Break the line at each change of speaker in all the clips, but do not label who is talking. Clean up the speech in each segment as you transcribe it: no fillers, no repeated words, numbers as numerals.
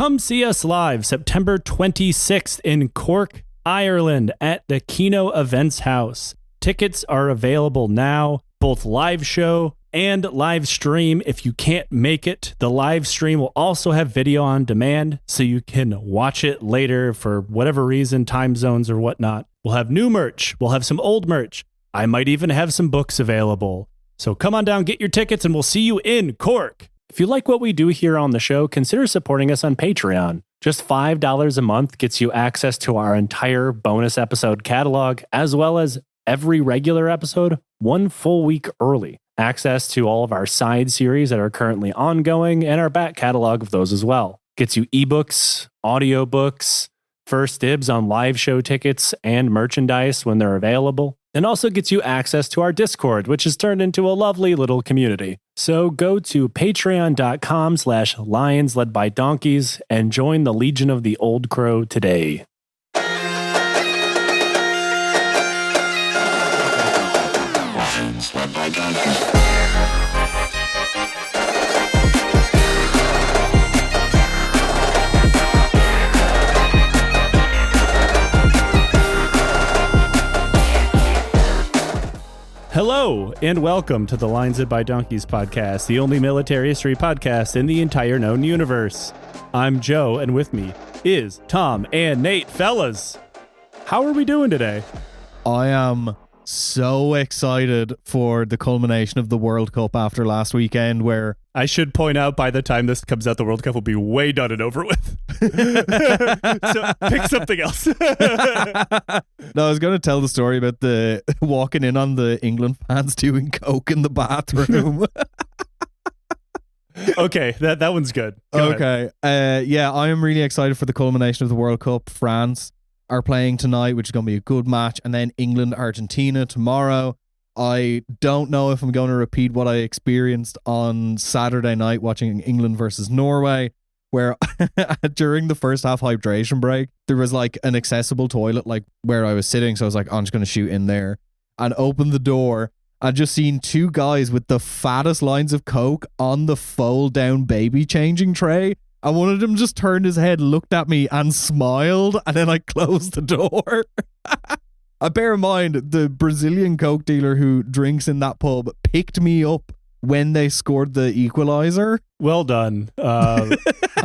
Come see us live September 26th in Cork, Ireland at the Kino Events House. Tickets are available now, both live show and live stream. If you can't make it, the live stream will also have video on demand, so you can watch it later for whatever reason, time zones or whatnot. We'll have new merch. We'll have some old merch. I might even have some books available. So come on down, get your tickets, and we'll see you in Cork. If you like what we do here on the show, consider supporting us on Patreon. Just $5 a month gets you access to our entire bonus episode catalog, as well as every regular episode, one full week early. Access to all of our side series that are currently ongoing and our back catalog of those as well. Gets you ebooks, audiobooks, first dibs on live show tickets and merchandise when they're available, and also gets you access to our Discord, which has turned into a lovely little community. So go to patreon.com/lions led by donkeys and join the Legion of the Old Crow today. Hello, and welcome to the Lions Led by Donkeys podcast, the only military history podcast in the entire known universe. I'm Joe, and with me is Tom and Nate. Fellas, how are we doing today?
I am so excited for the culmination of the World Cup after last weekend, where
I should point out by the time this comes out, the World Cup will be way done and over with. So pick something else.
No, I was going to tell the story about the walking in on the England fans doing coke in the bathroom.
Okay, that one's good. Go ahead.
Yeah, I am really excited for the culmination of the World Cup. France are playing tonight, which is going to be a good match, and then England, Argentina tomorrow. I don't know if I'm going to repeat what I experienced on Saturday night watching England versus Norway, where during the first half hydration break, there was like an accessible toilet like where I was sitting. So I was like, I'm just going to shoot in there and open the door. I just seen two guys with the fattest lines of coke on the fold down baby changing tray. And one of them just turned his head, looked at me and smiled. And then I closed the door. Bear in mind, the Brazilian coke dealer who drinks in that pub picked me up when they scored the equalizer.
Well done.
I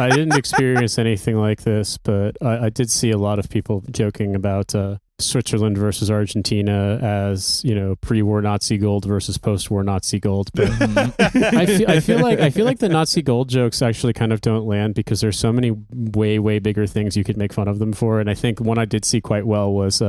didn't experience anything like this, but I did see a lot of people joking about Switzerland versus Argentina as, you know, pre-war Nazi gold versus post-war Nazi gold. But I feel like the Nazi gold jokes actually kind of don't land because there's so many way bigger things you could make fun of them for. And I think one I did see quite well was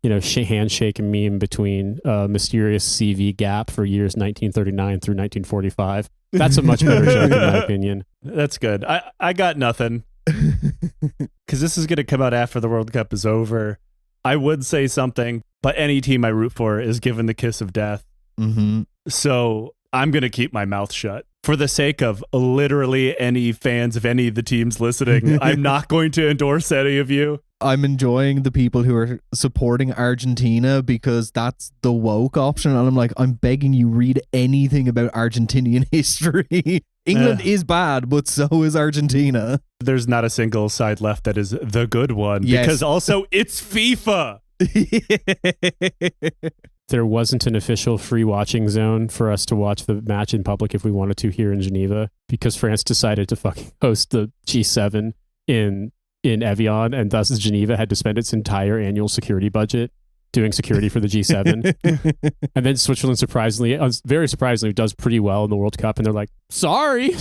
handshake meme between mysterious CV gap for years 1939 through 1945. That's a much better joke in my opinion.
That's good. I got nothing because this is going to come out after the World Cup is over. I would say something, but any team I root for is given the kiss of death.
Mm-hmm.
So I'm going to keep my mouth shut. For the sake of literally any fans of any of the teams listening, I'm not going to endorse any of you.
I'm enjoying the people who are supporting Argentina because that's the woke option. And I'm like, I'm begging you, read anything about Argentinian history. England is bad, but so is Argentina.
There's not a single side left that is the good one, because also it's FIFA.
There wasn't an official free watching zone for us to watch the match in public if we wanted to here in Geneva, because France decided to fucking host the G7 in Evian, and thus Geneva had to spend its entire annual security budget doing security for the G7. And then Switzerland very surprisingly does pretty well in the World Cup, and they're like, sorry,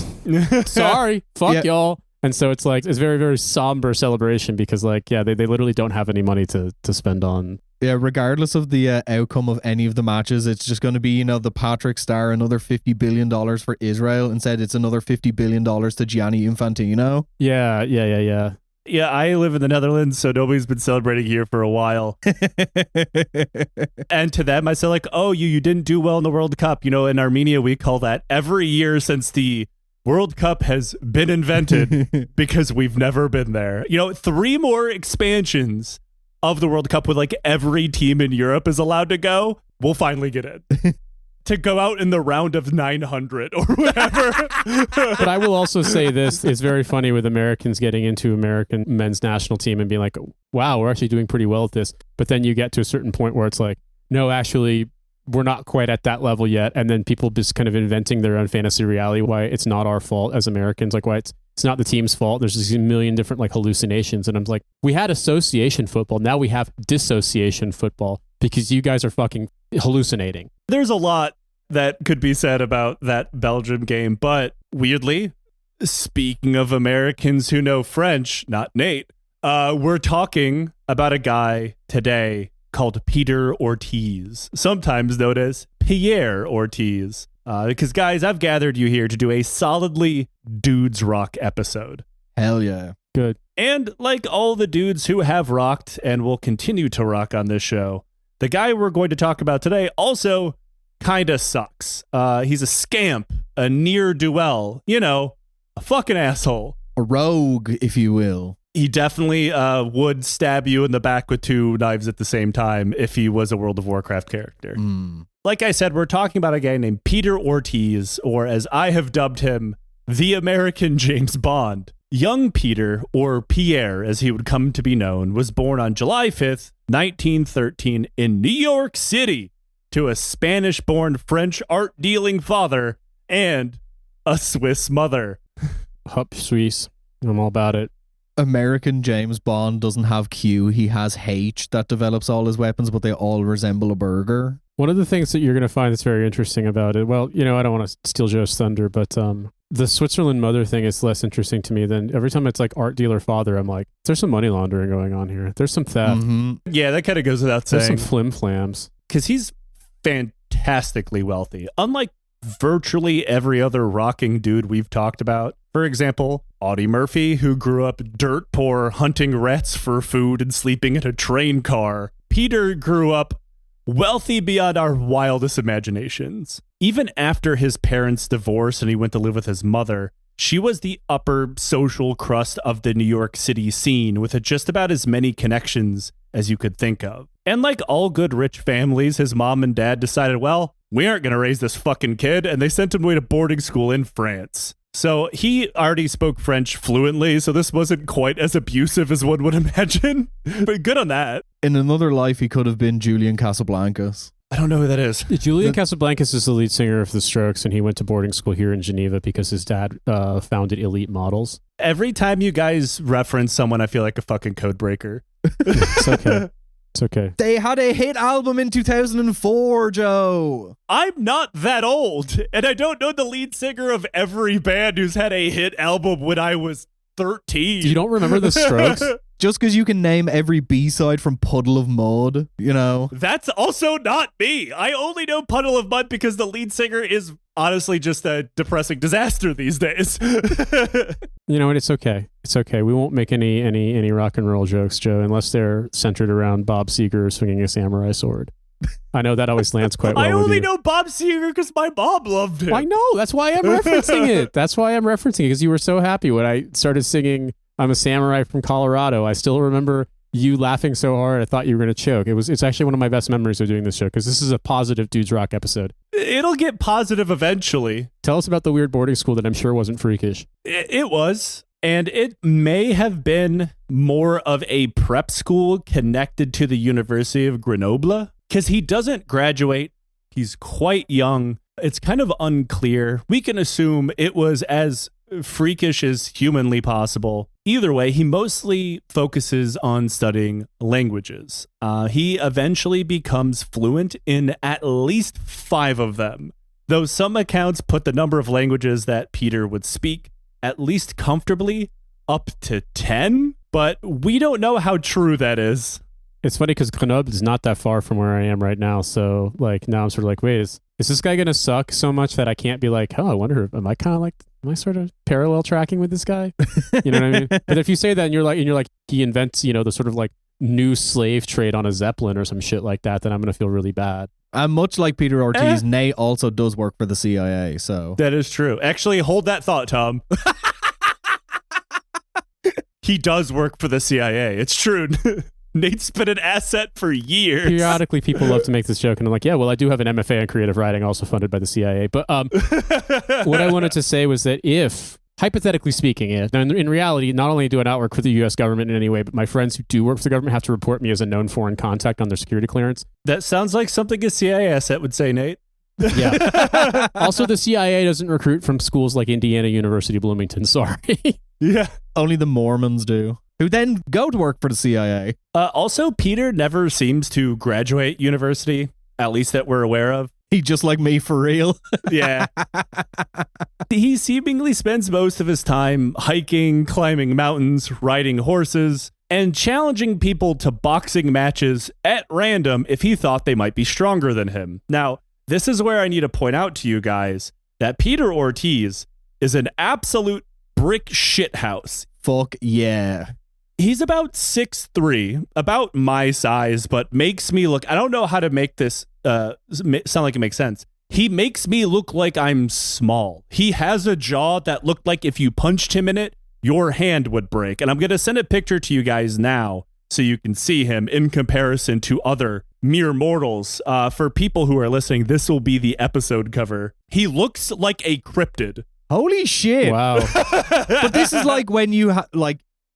fuck y'all. And so it's like, it's very, very somber celebration because they literally don't have any money to spend on.
Yeah, regardless of the outcome of any of the matches, it's just going to be, the Patrick Star, another $50 billion for Israel. Instead, it's another $50 billion to Gianni Infantino.
Yeah.
Yeah, I live in the Netherlands, so nobody's been celebrating here for a while. And to them, I say like, oh, you didn't do well in the World Cup. In Armenia, we call that every year since the World Cup has been invented because we've never been there. 3 more expansions of the World Cup with like every team in Europe is allowed to go. We'll finally get in. to go out in the round of 900 or whatever.
But I will also say this, it's very funny with Americans getting into American men's national team and being like, wow, we're actually doing pretty well at this. But then you get to a certain point where it's like, no, actually, we're not quite at that level yet. And then people just kind of inventing their own fantasy reality, why it's not our fault as Americans, like why it's not the team's fault. There's just a million different like hallucinations. And I'm like, we had association football. Now we have dissociation football because you guys are fucking hallucinating.
There's a lot that could be said about that Belgium game, but weirdly, speaking of Americans who know French, not Nate, we're talking about a guy today called Peter Ortiz, sometimes known as Pierre Ortiz. Because, guys, I've gathered you here to do a solidly dudes rock episode.
Hell yeah.
Good.
And like all the dudes who have rocked and will continue to rock on this show, the guy we're going to talk about today also kind of sucks. He's a scamp, a ne'er-do-well, a fucking asshole.
A rogue, if you will.
He definitely would stab you in the back with 2 knives at the same time if he was a World of Warcraft character. Like I said, we're talking about a guy named Peter Ortiz, or as I have dubbed him, the American James Bond. Young Peter, or Pierre as he would come to be known, was born on July 5th, 1913 in New York City to a Spanish-born French art-dealing father and a Swiss mother.
Hup, Swiss. I'm all about it.
American James Bond doesn't have Q. He has H that develops all his weapons, but they all resemble a burger.
One of the things that you're going to find that's very interesting about it, well, I don't want to steal Joe's thunder, but the Switzerland mother thing is less interesting to me than every time it's like art dealer father, I'm like, there's some money laundering going on here. There's some theft.
Mm-hmm.
Yeah, that kind of goes without saying.
There's some flim-flams.
Because he's fantastically wealthy. Unlike virtually every other rocking dude we've talked about. For example, Audie Murphy, who grew up dirt poor hunting rats for food and sleeping in a train car. Peter grew up wealthy beyond our wildest imaginations. Even after his parents divorced and he went to live with his mother, she was the upper social crust of the New York City scene with just about as many connections as you could think of. And like all good rich families, his mom and dad decided, well, we aren't going to raise this fucking kid, and they sent him away to boarding school in France. So he already spoke French fluently, so this wasn't quite as abusive as one would imagine. But good on that.
In another life, he could have been Julian Casablancas.
I don't know who that is.
Julian Casablancas is the lead singer of The Strokes, and he went to boarding school here in Geneva because his dad founded Elite Models.
Every time you guys reference someone, I feel like a fucking code breaker.
It's okay. It's okay.
They had a hit album in 2004, Joe.
I'm not that old, and I don't know the lead singer of every band who's had a hit album when I was 13.
You don't remember The Strokes?
Just because you can name every B-side from Puddle of Mud,
That's also not me. I only know Puddle of Mud because the lead singer is honestly just a depressing disaster these days.
You know what? It's okay. It's okay. We won't make any rock and roll jokes, Joe, unless they're centered around Bob Seger swinging a samurai sword. I know that always lands quite well.
I
with
only
you.
know Bob Seger because my mom loved him.
I know. That's why I'm referencing it. That's why I'm referencing it, because you were so happy when I started singing I'm a Samurai from Colorado. I still remember you laughing so hard I thought you were going to choke. It's actually one of my best memories of doing this show, because this is a positive Dudes Rock episode.
It'll get positive eventually.
Tell us about the weird boarding school that I'm sure wasn't freakish.
It was. And it may have been more of a prep school connected to the University of Grenoble, because he doesn't graduate. He's quite young. It's kind of unclear. We can assume it was as freakish as humanly possible. Either way, he mostly focuses on studying languages. He eventually becomes fluent in at least 5 of them, though some accounts put the number of languages that Peter would speak at least comfortably up to 10, but we don't know how true that is.
It's funny because Grenoble is not that far from where I am right now, so now I'm sort of like, wait, is this guy going to suck so much that I can't be like, oh, I wonder, am I sort of parallel tracking with this guy? You know what I mean? But if you say that and you're like, he invents, the sort of like new slave trade on a Zeppelin or some shit like that, then I'm going to feel really bad.
And much like Peter Ortiz, Nate also does work for the CIA, so.
That is true. Actually, hold that thought, Tom. He does work for the CIA. It's true. Nate's been an asset for years.
Periodically, people love to make this joke, and I'm like, yeah, well, I do have an MFA in creative writing, also funded by the CIA. But what I wanted to say was that if, hypothetically speaking, now in reality, not only do I not work for the U.S. government in any way, but my friends who do work for the government have to report me as a known foreign contact on their security clearance.
That sounds like something a CIA asset would say, Nate.
Yeah. Also, the CIA doesn't recruit from schools like Indiana University, Bloomington. Sorry.
Yeah.
Only the Mormons do, who then go to work for the CIA.
Also, Peter never seems to graduate university, at least that we're aware of.
He just like me for real.
Yeah. He seemingly spends most of his time hiking, climbing mountains, riding horses, and challenging people to boxing matches at random if he thought they might be stronger than him. Now, this is where I need to point out to you guys that Peter Ortiz is an absolute brick shithouse.
Fuck yeah.
He's about 6'3", about my size, but makes me look, I don't know how to make this sound like it makes sense. He makes me look like I'm small. He has a jaw that looked like if you punched him in it, your hand would break. And I'm going to send a picture to you guys now so you can see him in comparison to other mere mortals. For people who are listening, this will be the episode cover. He looks like a cryptid.
Holy shit.
Wow.
But this is like when you,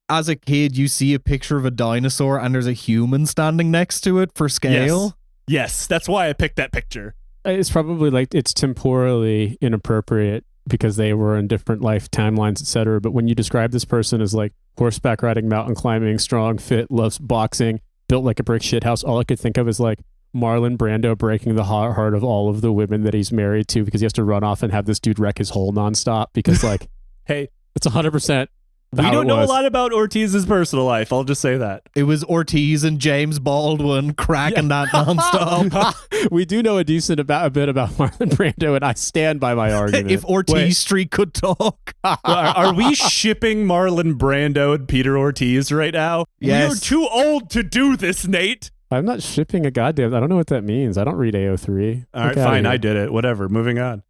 as a kid, you see a picture of a dinosaur and there's a human standing next to it for scale.
Yes, that's why I picked that picture.
It's probably like it's temporally inappropriate because they were in different life timelines, etc. But when you describe this person as like horseback riding, mountain climbing, strong, fit, loves boxing, built like a brick shithouse, all I could think of is like Marlon Brando breaking the heart of all of the women that he's married to because he has to run off and have this dude wreck his hole nonstop because like,
hey,
it's 100%.
We don't know a lot about Ortiz's personal life. I'll just say that.
It was Ortiz and James Baldwin cracking that nonstop.
We do know a bit about Marlon Brando, and I stand by my argument.
If Ortiz Street could talk.
Are we shipping Marlon Brando and Peter Ortiz right now?
Yes.
We are too old to do this, Nate.
I'm not shipping a goddamn. I don't know what that means. I don't read AO3.
All right, fine. I did it. Whatever. Moving on.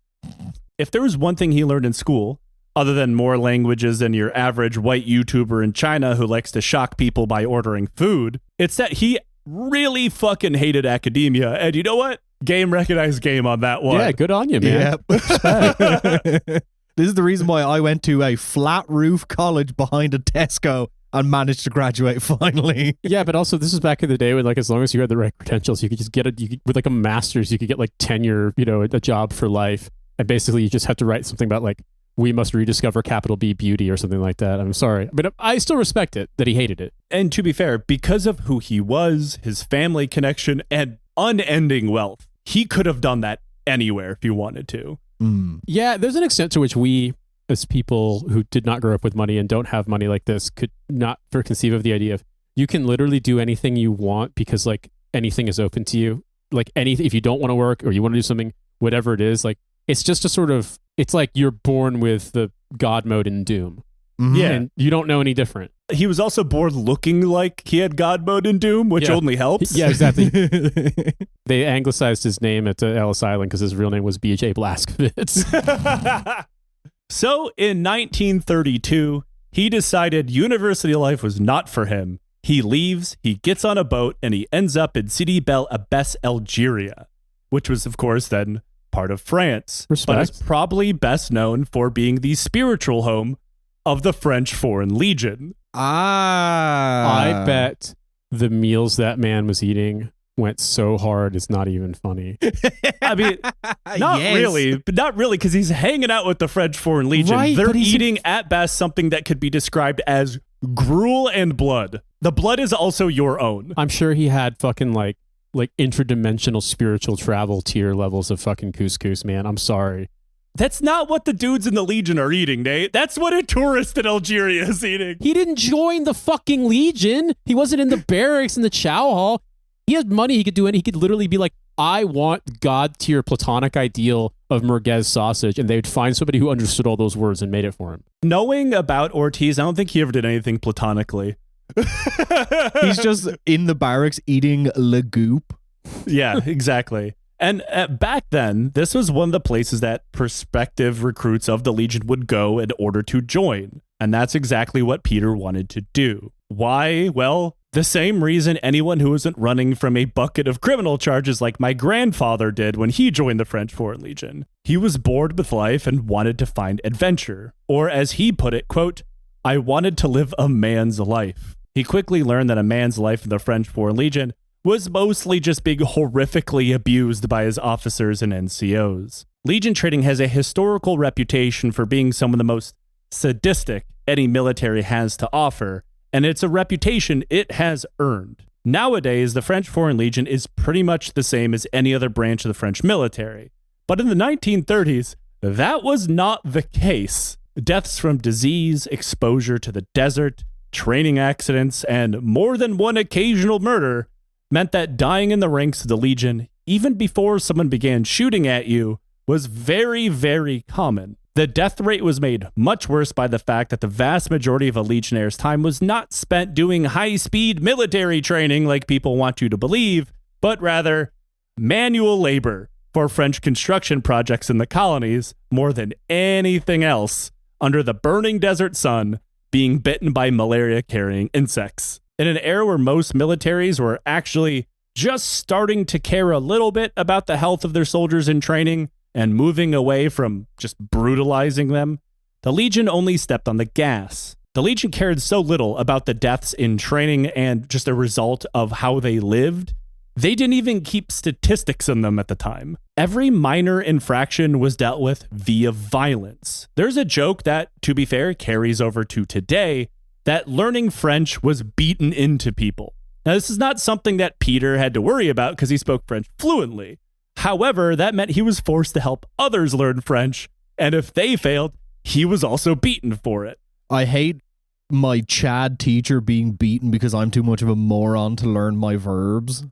If there was one thing he learned in school, other than more languages than your average white YouTuber in China who likes to shock people by ordering food, it's that he really fucking hated academia. And you know what? Game recognized game on that one.
Yeah, good on you, man.
Yep. This is the reason why I went to a flat roof college behind a Tesco and managed to graduate finally.
Yeah, but also this is back in the day when like as long as you had the right credentials, you could just get with like a master's, you could get like tenure, a job for life. And basically you just have to write something about like, we must rediscover capital B beauty or something like that. I'm sorry. But I still respect it that he hated it.
And to be fair, because of who he was, his family connection, and unending wealth, he could have done that anywhere if he wanted to.
Mm.
Yeah, there's an extent to which we, as people who did not grow up with money and don't have money like this, could not conceive of the idea of you can literally do anything you want because like anything is open to you. Like anything, if you don't want to work or you want to do something, whatever it is, like it's just a sort of, it's like you're born with the God mode in Doom.
Mm-hmm.
Yeah.
And you don't know any different.
He was also born looking like he had God mode in Doom, which only helps.
Yeah, exactly. They anglicized his name at Ellis Island because his real name was B.J. Blazkowicz.
So in 1932, he decided university life was not for him. He leaves, he gets on a boat, and he ends up in Sidi Bel Abbes, Algeria, which was, of course, then part of France,
Respect.
but is probably best known for being the spiritual home of the French Foreign Legion.
I bet the meals that man was eating went so hard it's not even funny.
I mean, not really, because he's hanging out with the French Foreign Legion.
Right,
They're
but he's
eating at best something that could be described as gruel and blood. The blood is also your own.
I'm sure he had fucking like interdimensional spiritual travel tier levels of fucking couscous, man. I'm sorry.
That's not what the dudes in the Legion are eating, Nate. That's what a tourist in Algeria is eating.
He didn't join the fucking Legion. He wasn't in the barracks in the chow hall. He had money. He could do it. He could literally be like, I want God tier platonic ideal of merguez sausage. And they would find somebody who understood all those words and made it for him.
Knowing about Ortiz, I don't think he ever did anything platonically.
He's just in the barracks eating legoop.
Yeah, exactly. And back then, this was one of the places that prospective recruits of the Legion would go in order to join. And that's exactly what Peter wanted to do. Why? Well, The same reason anyone who isn't running from a bucket of criminal charges like my grandfather did when he joined the French Foreign Legion. He was bored with life and wanted to find adventure. Or as he put it, quote, I wanted to live a man's life. He quickly learned that a man's life in the French Foreign Legion was mostly just being horrifically abused by his officers and NCOs. Legion training has a historical reputation for being some of the most sadistic any military has to offer, and it's a reputation it has earned. Nowadays, the French Foreign Legion is pretty much the same as any other branch of the French military. But in the 1930s, that was not the case. Deaths from disease, exposure to the desert, training accidents, and more than one occasional murder meant that dying in the ranks of the Legion, even before someone began shooting at you, was very, very common. The death rate was made much worse by the fact that the vast majority of a Legionnaire's time was not spent doing high-speed military training like people want you to believe, but rather manual labor for French construction projects in the colonies more than anything else under the burning desert sun, being bitten by malaria-carrying insects. In an era where most militaries were actually just starting to care a little bit about the health of their soldiers in training and moving away from just brutalizing them, the Legion only stepped on the gas. The Legion cared so little about the deaths in training and just a result of how they lived, they didn't even keep statistics on them at the time. Every minor infraction was dealt with via violence. There's a joke that, to be fair, carries over to today, that learning French was beaten into people. Now, this is not something that Peter had to worry about because he spoke French fluently. However, that meant he was forced to help others learn French, and if they failed, he was also beaten for it.
I hate my Chad teacher being beaten because I'm too much of a moron to learn my verbs.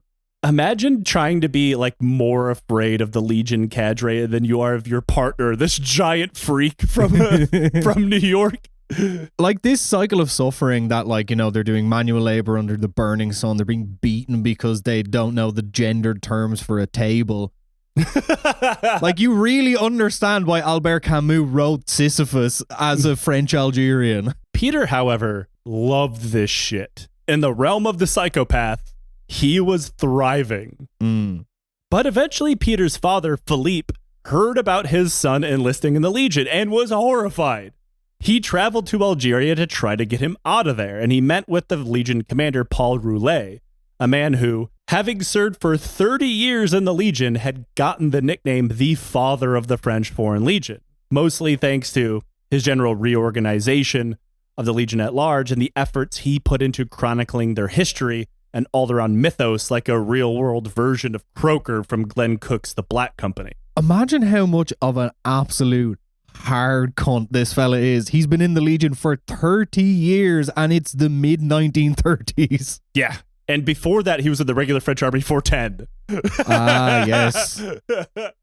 Imagine trying to be like more afraid of the Legion cadre than you are of your partner, this giant freak from New York.
Like this cycle of suffering that, like, you know, they're doing manual labor under the burning sun. They're being beaten because they don't know the gendered terms for a table. Like, you really understand why Albert Camus wrote Sisyphus as a French Algerian.
Peter, however, loved this shit. In the realm of the psychopath, he was thriving. But eventually Peter's father, Philippe, heard about his son enlisting in the Legion and was horrified. He traveled to Algeria to try to get him out of there, and he met with the Legion commander Paul Roulet, a man who, having served for 30 years in the Legion, had gotten the nickname the Father of the French Foreign Legion, mostly thanks to his general reorganization of the Legion at large and the efforts he put into chronicling their history and all-around mythos like a real-world version of Croker from Glenn Cook's The Black Company.
Imagine how much of an absolute hard cunt this fella is. He's been in the Legion for 30 years and it's the mid-1930s.
Yeah. And before that, he was in the regular French Army for 10.
Ah, yes.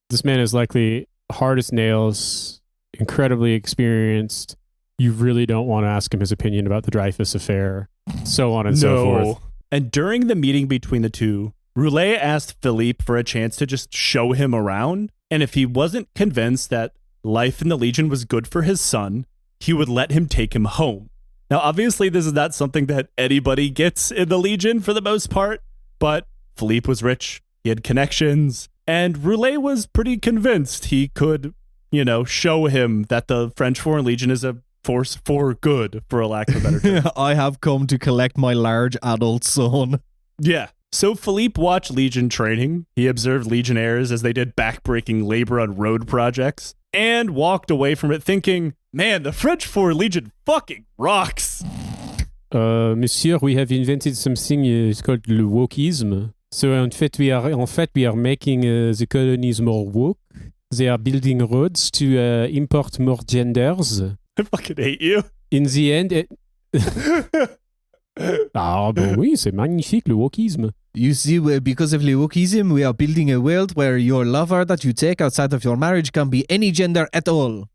This man is likely hard as nails, incredibly experienced. You really don't want to ask him his opinion about the Dreyfus affair, so on and so forth.
And during the meeting between the two, Roulet asked Philippe for a chance to just show him around. And if he wasn't convinced that life in the Legion was good for his son, he would let him take him home. Now, obviously, this is not something that anybody gets in the Legion for the most part, but Philippe was rich, he had connections, and Roulet was pretty convinced he could, you know, show him that the French Foreign Legion is a force for good, for a lack of a better term.
I have come to collect my large adult son.
Yeah. So Philippe watched Legion training. He observed Legionnaires as they did backbreaking labor on road projects and walked away from it thinking, man, the French Foreign Legion fucking rocks.
Monsieur, we have invented something it's called le wokism. So in fact, we are making the colonies more woke. They are building roads to import more genders.
I fucking hate you.
In the end, ah, bon oui, c'est magnifique, le wokisme.
You see, because of the wokism, we are building a world where your lover that you take outside of your marriage can be any gender at all.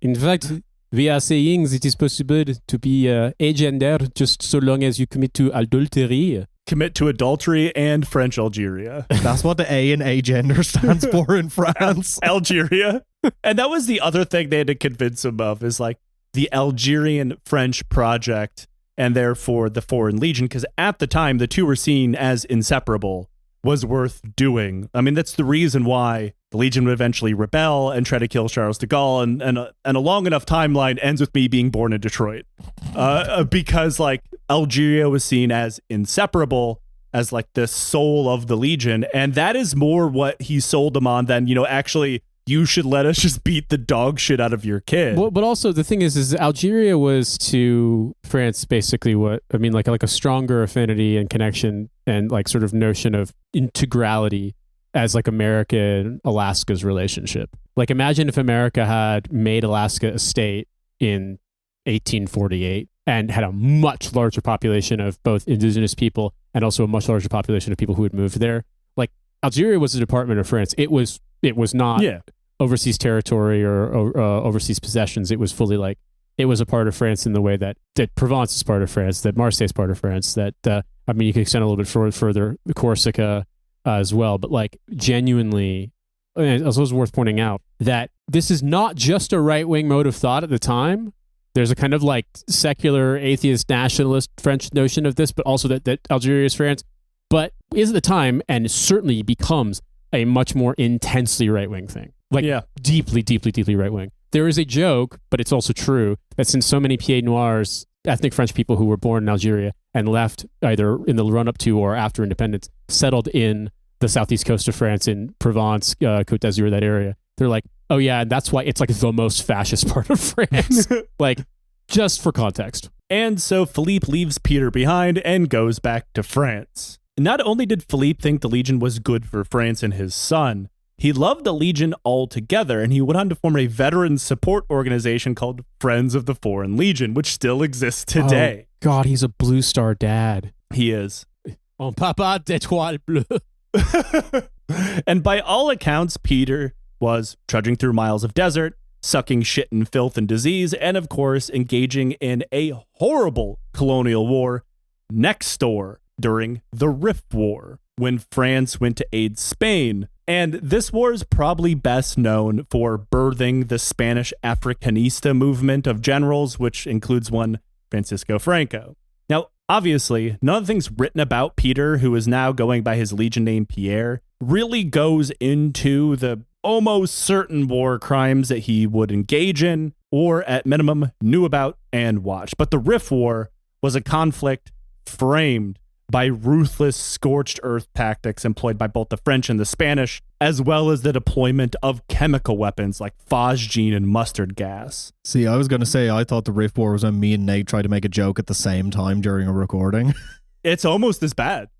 In fact, we are saying that it is possible to be a gender just so long as you commit to adultery.
Commit to adultery and French Algeria.
That's what the A in agender stands for in France.
Algeria. And that was the other thing they had to convince him of, is like the Algerian French project and therefore the Foreign Legion, because at the time the two were seen as inseparable, was worth doing. I mean, that's the reason why the Legion would eventually rebel and try to kill Charles de Gaulle, and a long enough timeline ends with me being born in Detroit, because like Algeria was seen as inseparable, as like the soul of the Legion, and that is more what he sold them on than, actually, you should let us just beat the dog shit out of your kid.
Well, but also the thing is Algeria was to France basically what I mean, like a stronger affinity and connection and like sort of notion of integrality as like America and Alaska's relationship. Like imagine if America had made Alaska a state in 1848 and had a much larger population of both indigenous people and also a much larger population of people who had moved there. Like Algeria was a department of France. It was not overseas territory or overseas possessions. It was fully like, it was a part of France in the way that Provence is part of France, that Marseille is part of France, that, I mean, you can extend a little bit further, Corsica as well. But like genuinely, and it's also worth pointing out that this is not just a right-wing mode of thought at the time. There's a kind of like secular, atheist, nationalist French notion of this, but also that Algeria is France, but is at the time and certainly becomes a much more intensely right-wing thing. Like deeply, deeply, deeply right-wing. There is a joke, but it's also true, that since so many Pieds Noirs, ethnic French people who were born in Algeria and left either in the run-up to or after independence, settled in the southeast coast of France in Provence, Côte d'Azur, that area. They're like, oh yeah, and that's why it's like the most fascist part of France. Like, just for context.
And so Philippe leaves Peter behind and goes back to France. Not only did Philippe think the Legion was good for France and his son, he loved the Legion altogether, and he went on to form a veteran support organization called Friends of the Foreign Legion, which still exists today.
Oh, God, he's a Blue Star dad.
He is.
On papa d'étoile bleue.
And by all accounts, Peter was trudging through miles of desert, sucking shit and filth and disease, and of course, engaging in a horrible colonial war next door during the Rif War, when France went to aid Spain. And this war is probably best known for birthing the Spanish Africanista movement of generals, which includes one Francisco Franco. Now, obviously, none of the things written about Peter, who is now going by his Legion name Pierre, really goes into the almost certain war crimes that he would engage in, or at minimum knew about and watched. But the Rif War was a conflict framed by ruthless scorched earth tactics employed by both the French and the Spanish, as well as the deployment of chemical weapons like phosgene and mustard gas.
See, I was going to say, I thought the Rif War was when me and Nate tried to make a joke at the same time during a recording.
It's almost as bad.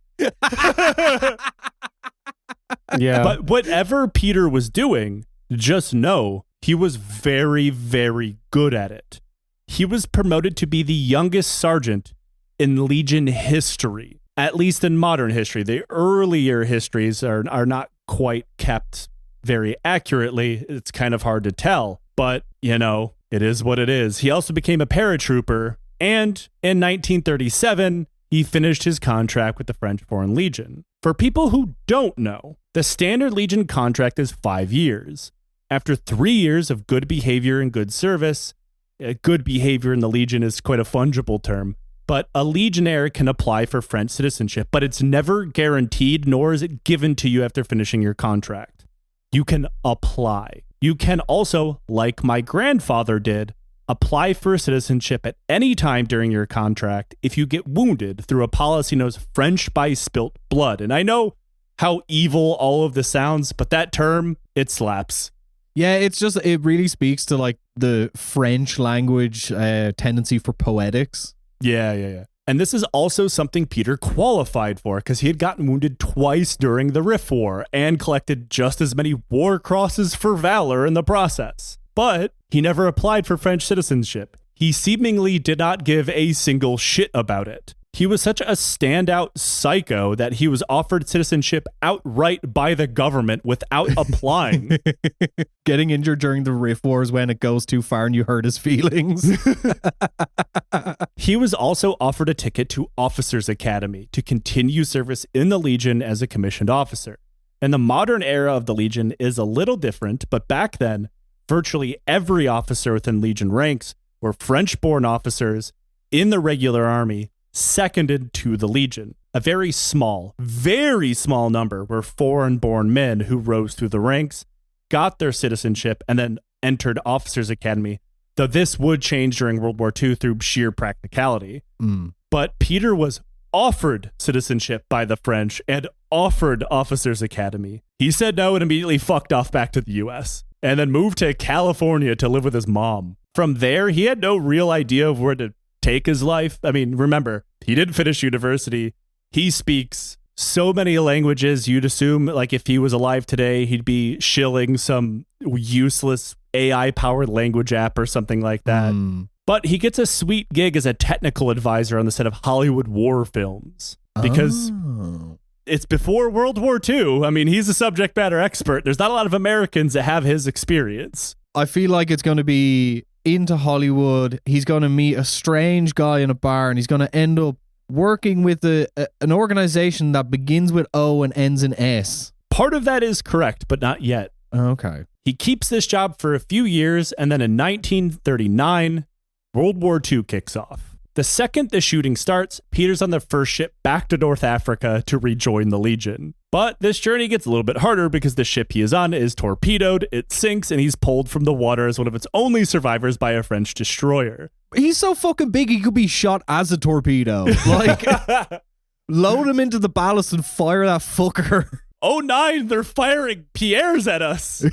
Yeah.
But whatever Peter was doing, just know he was very, very good at it. He was promoted to be the youngest sergeant in Legion history, at least in modern history. The earlier histories are not quite kept very accurately. It's kind of hard to tell, but it is what it is. He also became a paratrooper, and in 1937, he finished his contract with the French Foreign Legion. For people who don't know, the standard Legion contract is 5 years. After 3 years of good behavior and good service, good behavior in the Legion is quite a fungible term, but a legionnaire can apply for French citizenship, but it's never guaranteed, nor is it given to you after finishing your contract. You can apply. You can also, like my grandfather did, apply for citizenship at any time during your contract if you get wounded through a policy known as French by spilt blood. And I know how evil all of this sounds, but that term, it slaps.
Yeah, it really speaks to like the French language tendency for poetics.
Yeah. And this is also something Peter qualified for, because he had gotten wounded twice during the Rif War and collected just as many war crosses for valor in the process. But he never applied for French citizenship. He seemingly did not give a single shit about it. He was such a standout psycho that he was offered citizenship outright by the government without applying.
Getting injured during the Rif War is when it goes too far and you hurt his feelings.
He was also offered a ticket to Officers Academy to continue service in the Legion as a commissioned officer. And the modern era of the Legion is a little different, but back then, virtually every officer within Legion ranks were French-born officers in the regular army, seconded to the Legion. A very small number were foreign-born men who rose through the ranks, got their citizenship, and then entered Officers' Academy, though this would change during World War II through sheer practicality. But Peter was offered citizenship by the French and offered Officers' Academy. He said no and immediately fucked off back to the US, and then moved to California to live with his mom. From there, he had no real idea of where to take his life. I mean, remember, he didn't finish university. He speaks so many languages, you'd assume, like, if he was alive today, he'd be shilling some useless AI-powered language app or something like that. But he gets a sweet gig as a technical advisor on the set of Hollywood war films. Because it's before World War II. I mean, he's a subject matter expert. There's not a lot of Americans that have his experience.
I feel like it's going to be into Hollywood. He's going to meet a strange guy in a bar, and he's going to end up working with an organization that begins with O and ends in S.
Part of that is correct, but not yet.
Okay.
He keeps this job for a few years, and then in 1939, World War II kicks off. The second the shooting starts, Peter's on the first ship back to North Africa to rejoin the Legion. But this journey gets a little bit harder because the ship he is on is torpedoed, it sinks, and he's pulled from the water as one of its only survivors by a French destroyer.
He's so fucking big he could be shot as a torpedo. Like, load him into the ballast and fire that fucker.
Oh, 9, they're firing Pierres at us.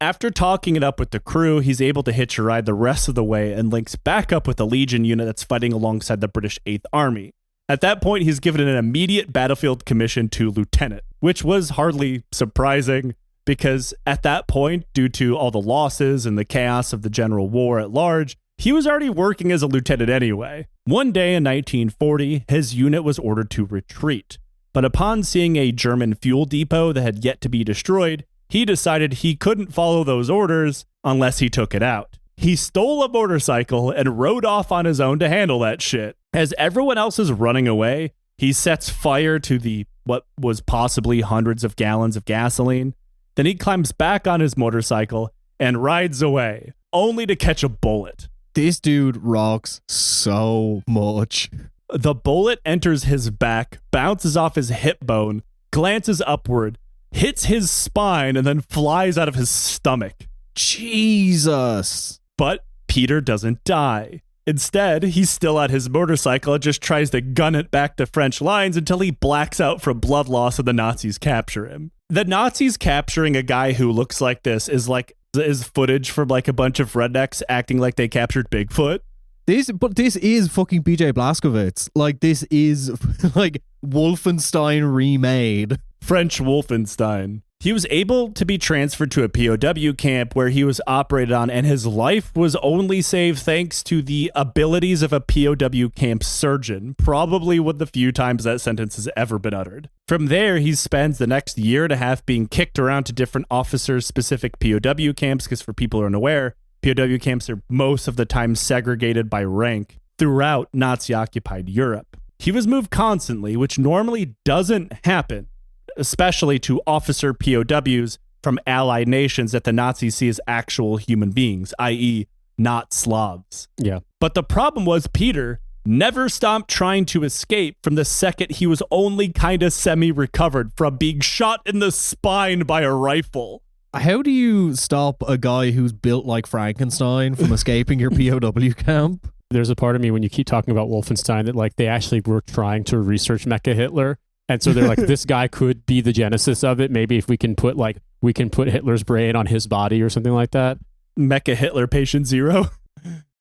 After talking it up with the crew, he's able to hitch a ride the rest of the way and links back up with the Legion unit that's fighting alongside the British 8th Army. At that point, he's given an immediate battlefield commission to lieutenant, which was hardly surprising because at that point, due to all the losses and the chaos of the general war at large, he was already working as a lieutenant anyway. One day in 1940, his unit was ordered to retreat. But upon seeing a German fuel depot that had yet to be destroyed, he decided he couldn't follow those orders unless he took it out. He stole a motorcycle and rode off on his own to handle that shit. As everyone else is running away, he sets fire to what was possibly hundreds of gallons of gasoline. Then he climbs back on his motorcycle and rides away, only to catch a bullet.
This dude rocks so much.
The bullet enters his back, bounces off his hip bone, glances upward, hits his spine, and then flies out of his stomach.
Jesus.
But Peter doesn't die. Instead, he's still at his motorcycle and just tries to gun it back to French lines until he blacks out from blood loss and the Nazis capture him. The Nazis capturing a guy who looks like this is footage from like a bunch of rednecks acting like they captured Bigfoot.
This is fucking BJ Blazkowicz. Like, this is like Wolfenstein remade.
French Wolfenstein. He was able to be transferred to a POW camp where he was operated on, and his life was only saved thanks to the abilities of a POW camp surgeon, probably one of the few times that sentence has ever been uttered. From there, he spends the next year and a half being kicked around to different officers-specific POW camps, because for people who are unaware, POW camps are most of the time segregated by rank throughout Nazi-occupied Europe. He was moved constantly, which normally doesn't happen, especially to officer POWs from allied nations that the Nazis see as actual human beings, i.e. not Slavs.
Yeah.
But the problem was Peter never stopped trying to escape from the second he was only kind of semi-recovered from being shot in the spine by a rifle.
How do you stop a guy who's built like Frankenstein from escaping your POW camp?
There's a part of me when you keep talking about Wolfenstein that like they actually were trying to research Mecha Hitler. And so they're like, this guy could be the genesis of it. Maybe if we can put Hitler's brain on his body or something like that.
Mecha Hitler patient 0.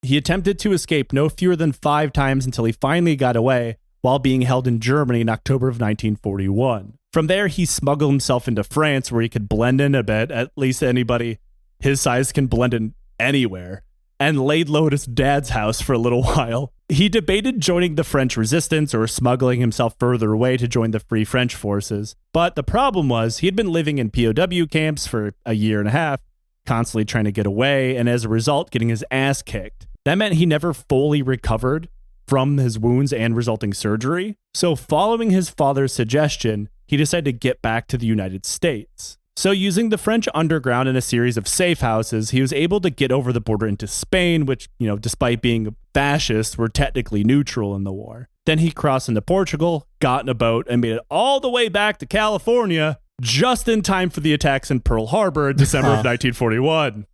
He attempted to escape no fewer than 5 times until he finally got away while being held in Germany in October of 1941. From there, he smuggled himself into France where he could blend in a bit. At least anybody his size can blend in anywhere. And laid low at his dad's house for a little while. He debated joining the French resistance or smuggling himself further away to join the Free French forces. But the problem was he had been living in POW camps for a year and a half, constantly trying to get away, and as a result, getting his ass kicked. That meant he never fully recovered from his wounds and resulting surgery. So following his father's suggestion, he decided to get back to the United States. So using the French underground and a series of safe houses, he was able to get over the border into Spain, which, despite being fascist, were technically neutral in the war. Then he crossed into Portugal, got in a boat, and made it all the way back to California, just in time for the attacks in Pearl Harbor in December of 1941.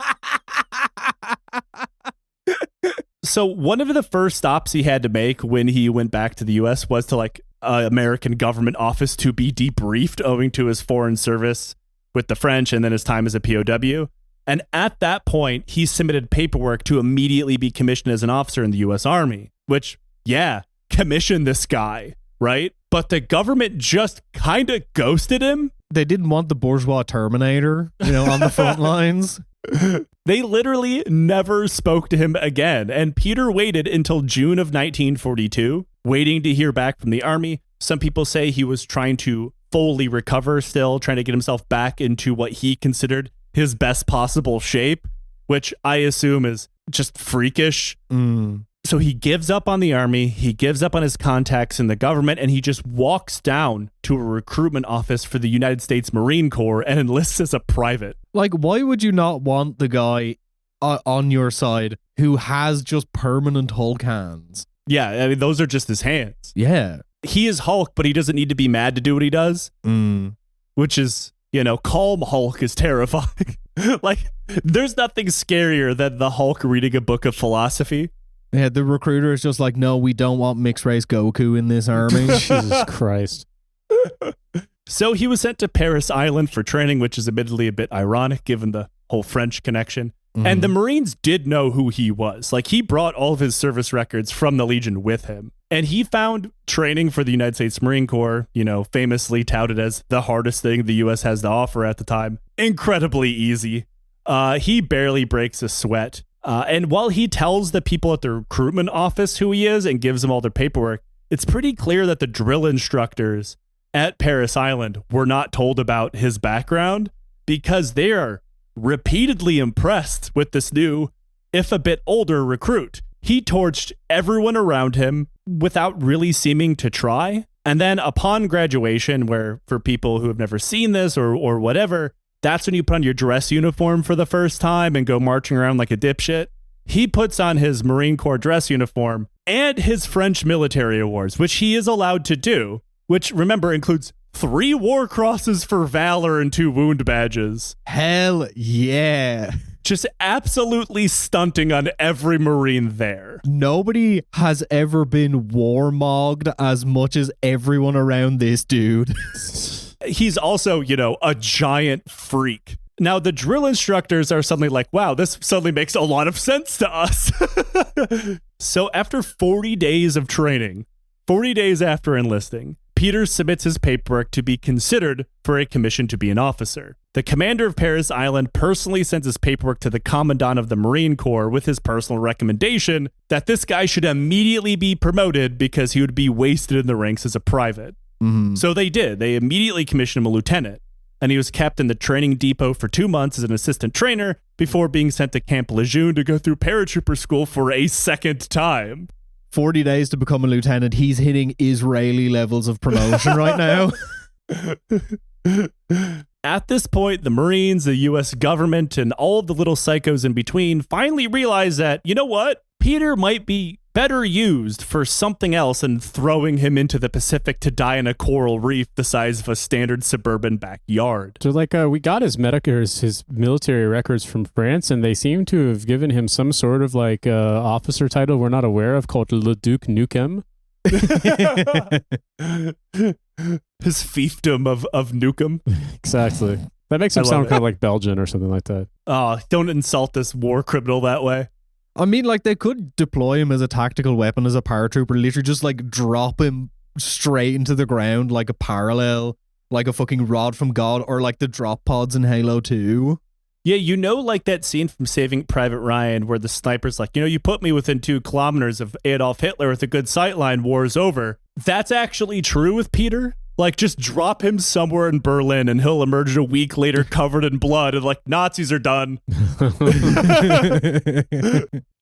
So one of the first stops he had to make when he went back to the U.S. was to American government office to be debriefed owing to his foreign service with the French and then his time as a POW. And at that point, he submitted paperwork to immediately be commissioned as an officer in the U.S. Army, which, commission this guy, right? But the government just kind of ghosted him.
They didn't want the bourgeois Terminator, on the front lines.
They literally never spoke to him again. And Peter waited until June of 1942, waiting to hear back from the army. Some people say he was trying to fully recover still, trying to get himself back into what he considered his best possible shape, which I assume is just freakish. So he gives up on the army, he gives up on his contacts in the government, and he just walks down to a recruitment office for the United States Marine Corps and enlists as a private.
Why would you not want the guy on your side who has just permanent Hulk hands?
Yeah, I mean, those are just his hands.
Yeah.
He is Hulk, but he doesn't need to be mad to do what he does, which is, calm Hulk is terrifying. There's nothing scarier than the Hulk reading a book of philosophy.
Yeah, the recruiter is just like, no, we don't want mixed race Goku in this army.
Jesus Christ.
So he was sent to Paris Island for training, which is admittedly a bit ironic given the whole French connection. And the Marines did know who he was. He brought all of his service records from the Legion with him. And he found training for the United States Marine Corps, famously touted as the hardest thing the U.S. has to offer at the time, incredibly easy. He barely breaks a sweat. And while he tells the people at the recruitment office who he is and gives them all their paperwork, it's pretty clear that the drill instructors at Paris Island were not told about his background because they are repeatedly impressed with this new, if a bit older, recruit. He torched everyone around him without really seeming to try. And then upon graduation, where for people who have never seen this or whatever, that's when you put on your dress uniform for the first time and go marching around like a dipshit. He puts on his Marine Corps dress uniform and his French military awards, which he is allowed to do, which, remember, includes 3 war crosses for valor and 2 wound badges.
Hell yeah.
Just absolutely stunting on every Marine there.
Nobody has ever been war-mogged as much as everyone around this dude.
He's also, a giant freak. Now, the drill instructors are suddenly like, wow, this suddenly makes a lot of sense to us. So after 40 days of training, 40 days after enlisting, Peter submits his paperwork to be considered for a commission to be an officer. The commander of Paris Island personally sends his paperwork to the commandant of the Marine Corps with his personal recommendation that this guy should immediately be promoted because he would be wasted in the ranks as a private. So they did. They immediately commissioned him a lieutenant, and he was kept in the training depot for 2 months as an assistant trainer before being sent to Camp Lejeune to go through paratrooper school for a second time.
40 days to become a lieutenant. He's hitting Israeli levels of promotion right now.
At this point, the Marines, the U.S. government, and all of the little psychos in between finally realize that, you know what? Peter might be better used for something else than throwing him into the Pacific to die in a coral reef the size of a standard suburban backyard.
So we got his his military records from France, and they seem to have given him some sort of officer title we're not aware of called Le Duc Nukem.
His fiefdom of Nukem.
Exactly. That makes him sound kind of like Belgian or something like that.
Oh, don't insult this war criminal that way.
I mean, they could deploy him as a tactical weapon as a paratrooper, literally just drop him straight into the ground like a parallel, like a fucking rod from God, or like the drop pods in Halo 2.
Yeah, that scene from Saving Private Ryan where the sniper's like, you put me within 2 kilometers of Adolf Hitler with a good sightline, war's over. That's actually true with Peter. Just drop him somewhere in Berlin and he'll emerge a week later covered in blood and Nazis are done.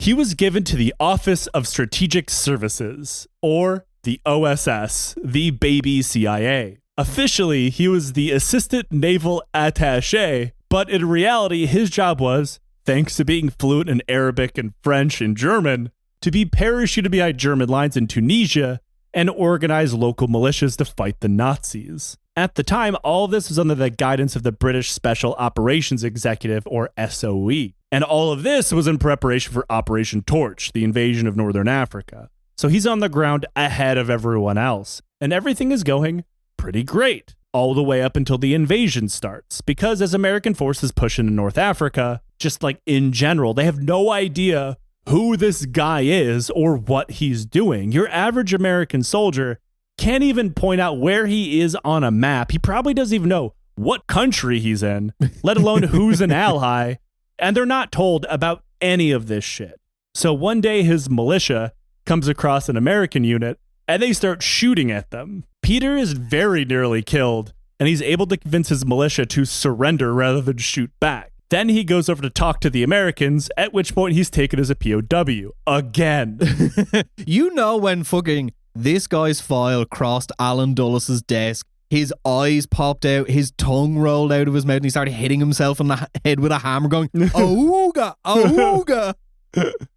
He was given to the Office of Strategic Services, or the OSS, the baby CIA. Officially, he was the assistant naval attaché, but in reality, his job was, thanks to being fluent in Arabic and French and German, to be parachuted behind German lines in Tunisia and organize local militias to fight the Nazis. At the time, all of this was under the guidance of the British Special Operations Executive, or SOE. And all of this was in preparation for Operation Torch, the invasion of Northern Africa. So he's on the ground ahead of everyone else. And everything is going pretty great, all the way up until the invasion starts. Because as American forces push into North Africa, just like in general, they have no idea who this guy is or what he's doing. Your average American soldier can't even point out where he is on a map. He probably doesn't even know what country he's in, let alone who's an ally. And they're not told about any of this shit. So one day his militia comes across an American unit and they start shooting at them. Peter is very nearly killed and he's able to convince his militia to surrender rather than shoot back. Then he goes over to talk to the Americans, at which point he's taken as a POW. Again.
You know when fucking this guy's file crossed Alan Dulles' desk, his eyes popped out, his tongue rolled out of his mouth, and he started hitting himself in the head with a hammer going, "Ooga, ooga."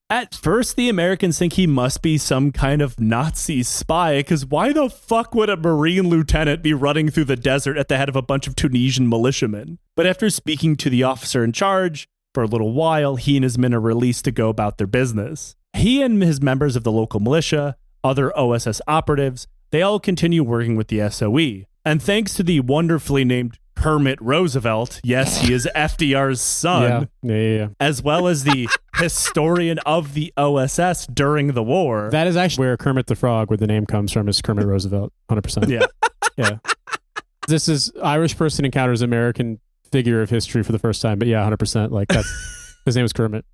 At first, the Americans think he must be some kind of Nazi spy, because why the fuck would a Marine lieutenant be running through the desert at the head of a bunch of Tunisian militiamen? But after speaking to the officer in charge, for a little while, he and his men are released to go about their business. He and his members of the local militia, other OSS operatives, they all continue working with the SOE. And thanks to the wonderfully named Kermit Roosevelt, yes, he is FDR's son,
Yeah.
as well as the historian of the OSS during the war.
That is actually where Kermit the Frog, where the name comes from, is Kermit Roosevelt, 100%. Yeah. This is Irish person encounters American figure of history for the first time, but yeah, 100%. Like that's his name is Kermit.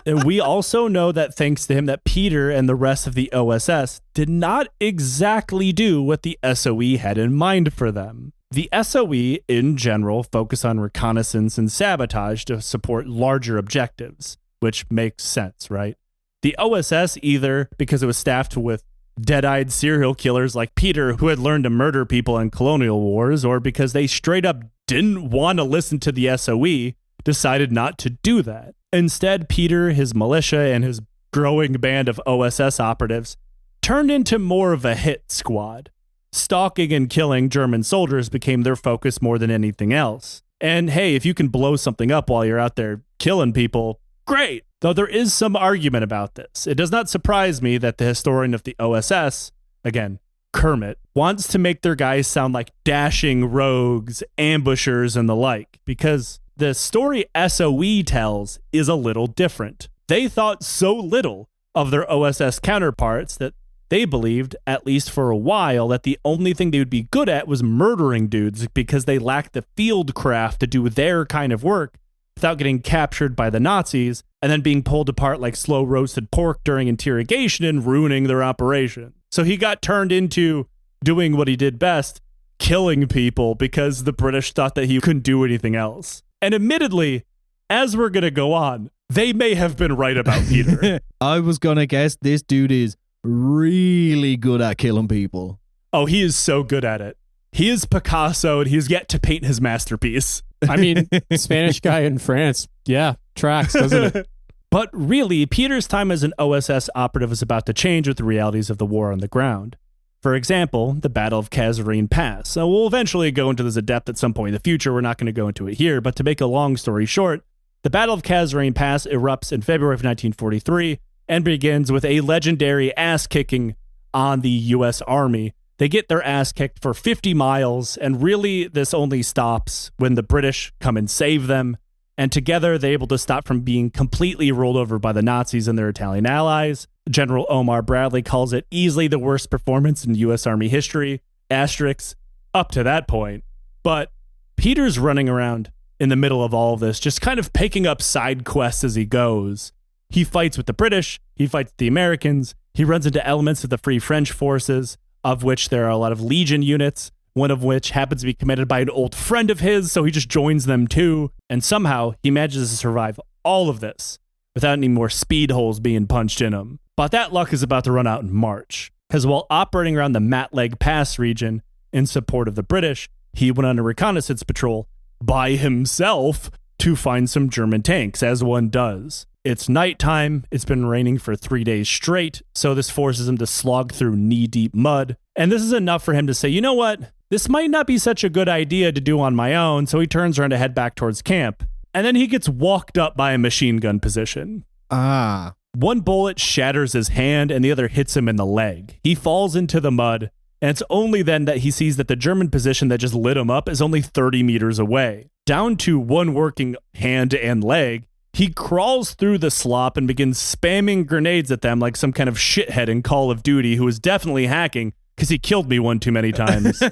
And we also know that thanks to him that Peter and the rest of the OSS did not exactly do what the SOE had in mind for them. The SOE, in general, focus on reconnaissance and sabotage to support larger objectives, which makes sense, right? The OSS, either because it was staffed with dead-eyed serial killers like Peter who had learned to murder people in colonial wars, or because they straight up didn't want to listen to the SOE, decided not to do that. Instead, Peter, his militia, and his growing band of OSS operatives turned into more of a hit squad. Stalking and killing German soldiers became their focus more than anything else. And hey, if you can blow something up while you're out there killing people, great! Though there is some argument about this. It does not surprise me that the historian of the OSS, again, Kermit, wants to make their guys sound like dashing rogues, ambushers, and the like, because the story SOE tells is a little different. They thought so little of their OSS counterparts that they believed, at least for a while, that the only thing they would be good at was murdering dudes because they lacked the field craft to do their kind of work without getting captured by the Nazis and then being pulled apart like slow roasted pork during interrogation and ruining their operation. So he got turned into doing what he did best, killing people, because the British thought that he couldn't do anything else. And admittedly, as we're going to go on, they may have been right about Peter.
I was going to guess this dude is really good at killing people.
Oh, he is so good at it. He is Picasso and he has yet to paint his masterpiece.
I mean, Spanish guy in France. Yeah, tracks, doesn't it?
But really, Peter's time as an OSS operative is about to change with the realities of the war on the ground. For example, the Battle of Kasserine Pass. So we'll eventually go into this in depth at some point in the future. We're not going to go into it here, but to make a long story short, the Battle of Kasserine Pass erupts in February of 1943 and begins with a legendary ass-kicking on the U.S. Army. They get their ass kicked for 50 miles, and really this only stops when the British come and save them, and together they're able to stop from being completely rolled over by the Nazis and their Italian allies. General Omar Bradley calls it easily the worst performance in U.S. Army history, asterisks, up to that point. But Peter's running around in the middle of all of this, just kind of picking up side quests as he goes. He fights with the British, he fights the Americans, he runs into elements of the Free French forces, of which there are a lot of Legion units, one of which happens to be commanded by an old friend of his, so he just joins them too, and somehow he manages to survive all of this without any more speed holes being punched in him. But that luck is about to run out in March, because while operating around the Matleg Pass region, in support of the British, he went on a reconnaissance patrol by himself to find some German tanks, as one does. It's nighttime. It's been raining for 3 days straight, so this forces him to slog through knee-deep mud. And this is enough for him to say, you know what? This might not be such a good idea to do on my own, so he turns around to head back towards camp. And then he gets walked up by a machine gun position.
Ah.
One bullet shatters his hand and the other hits him in the leg. He falls into the mud, and it's only then that he sees that the German position that just lit him up is only 30 meters away. Down to one working hand and leg, he crawls through the slop and begins spamming grenades at them like some kind of shithead in Call of Duty who is definitely hacking because he killed me one too many times.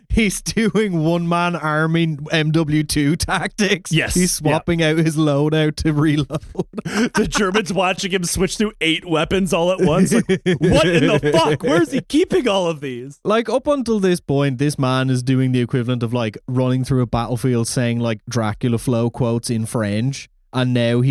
He's doing one-man army MW2 tactics.
Yes.
He's swapping out his loadout to reload.
The Germans watching him switch through 8 weapons all at once. Like, what in the fuck? Where is he keeping all of these?
Like, up until this point, this man is doing the equivalent of, like, running through a battlefield saying, like, Dracula flow quotes in French. And now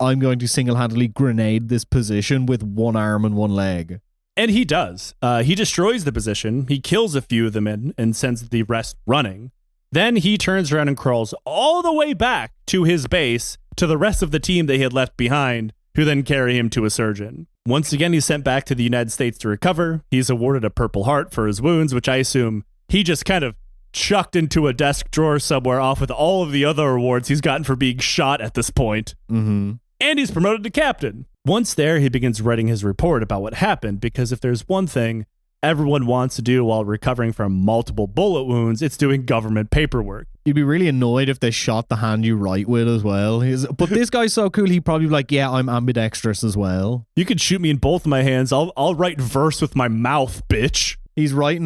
I'm going to single-handedly grenade this position with one arm and one leg.
And he does. He destroys the position. He kills a few of them and sends the rest running. Then he turns around and crawls all the way back to his base to the rest of the team they had left behind, who then carry him to a surgeon. Once again, he's sent back to the United States to recover. He's awarded a Purple Heart for his wounds, which I assume he just kind of chucked into a desk drawer somewhere off with all of the other awards he's gotten for being shot at this point.
Mm-hmm.
And he's promoted to captain. Once there, he begins writing his report about what happened, because if there's one thing everyone wants to do while recovering from multiple bullet wounds, it's doing government paperwork.
You'd be really annoyed if they shot the hand you write with as well. But this guy's so cool, he'd probably be like, yeah, I'm ambidextrous as well.
You could shoot me in both of my hands. I'll write verse with my mouth, bitch.
He's writing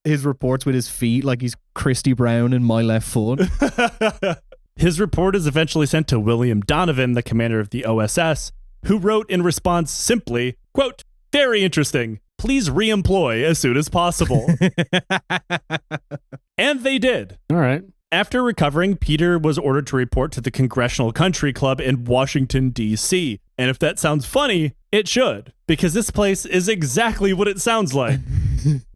his reports with his feet like he's Christy Brown in My Left Foot.
His report is eventually sent to William Donovan, the commander of the OSS, who wrote in response simply, quote, "Very interesting. Please re-employ as soon as possible." And they did.
All right.
After recovering, Peter was ordered to report to the Congressional Country Club in Washington, D.C. And if that sounds funny, it should, because this place is exactly what it sounds like.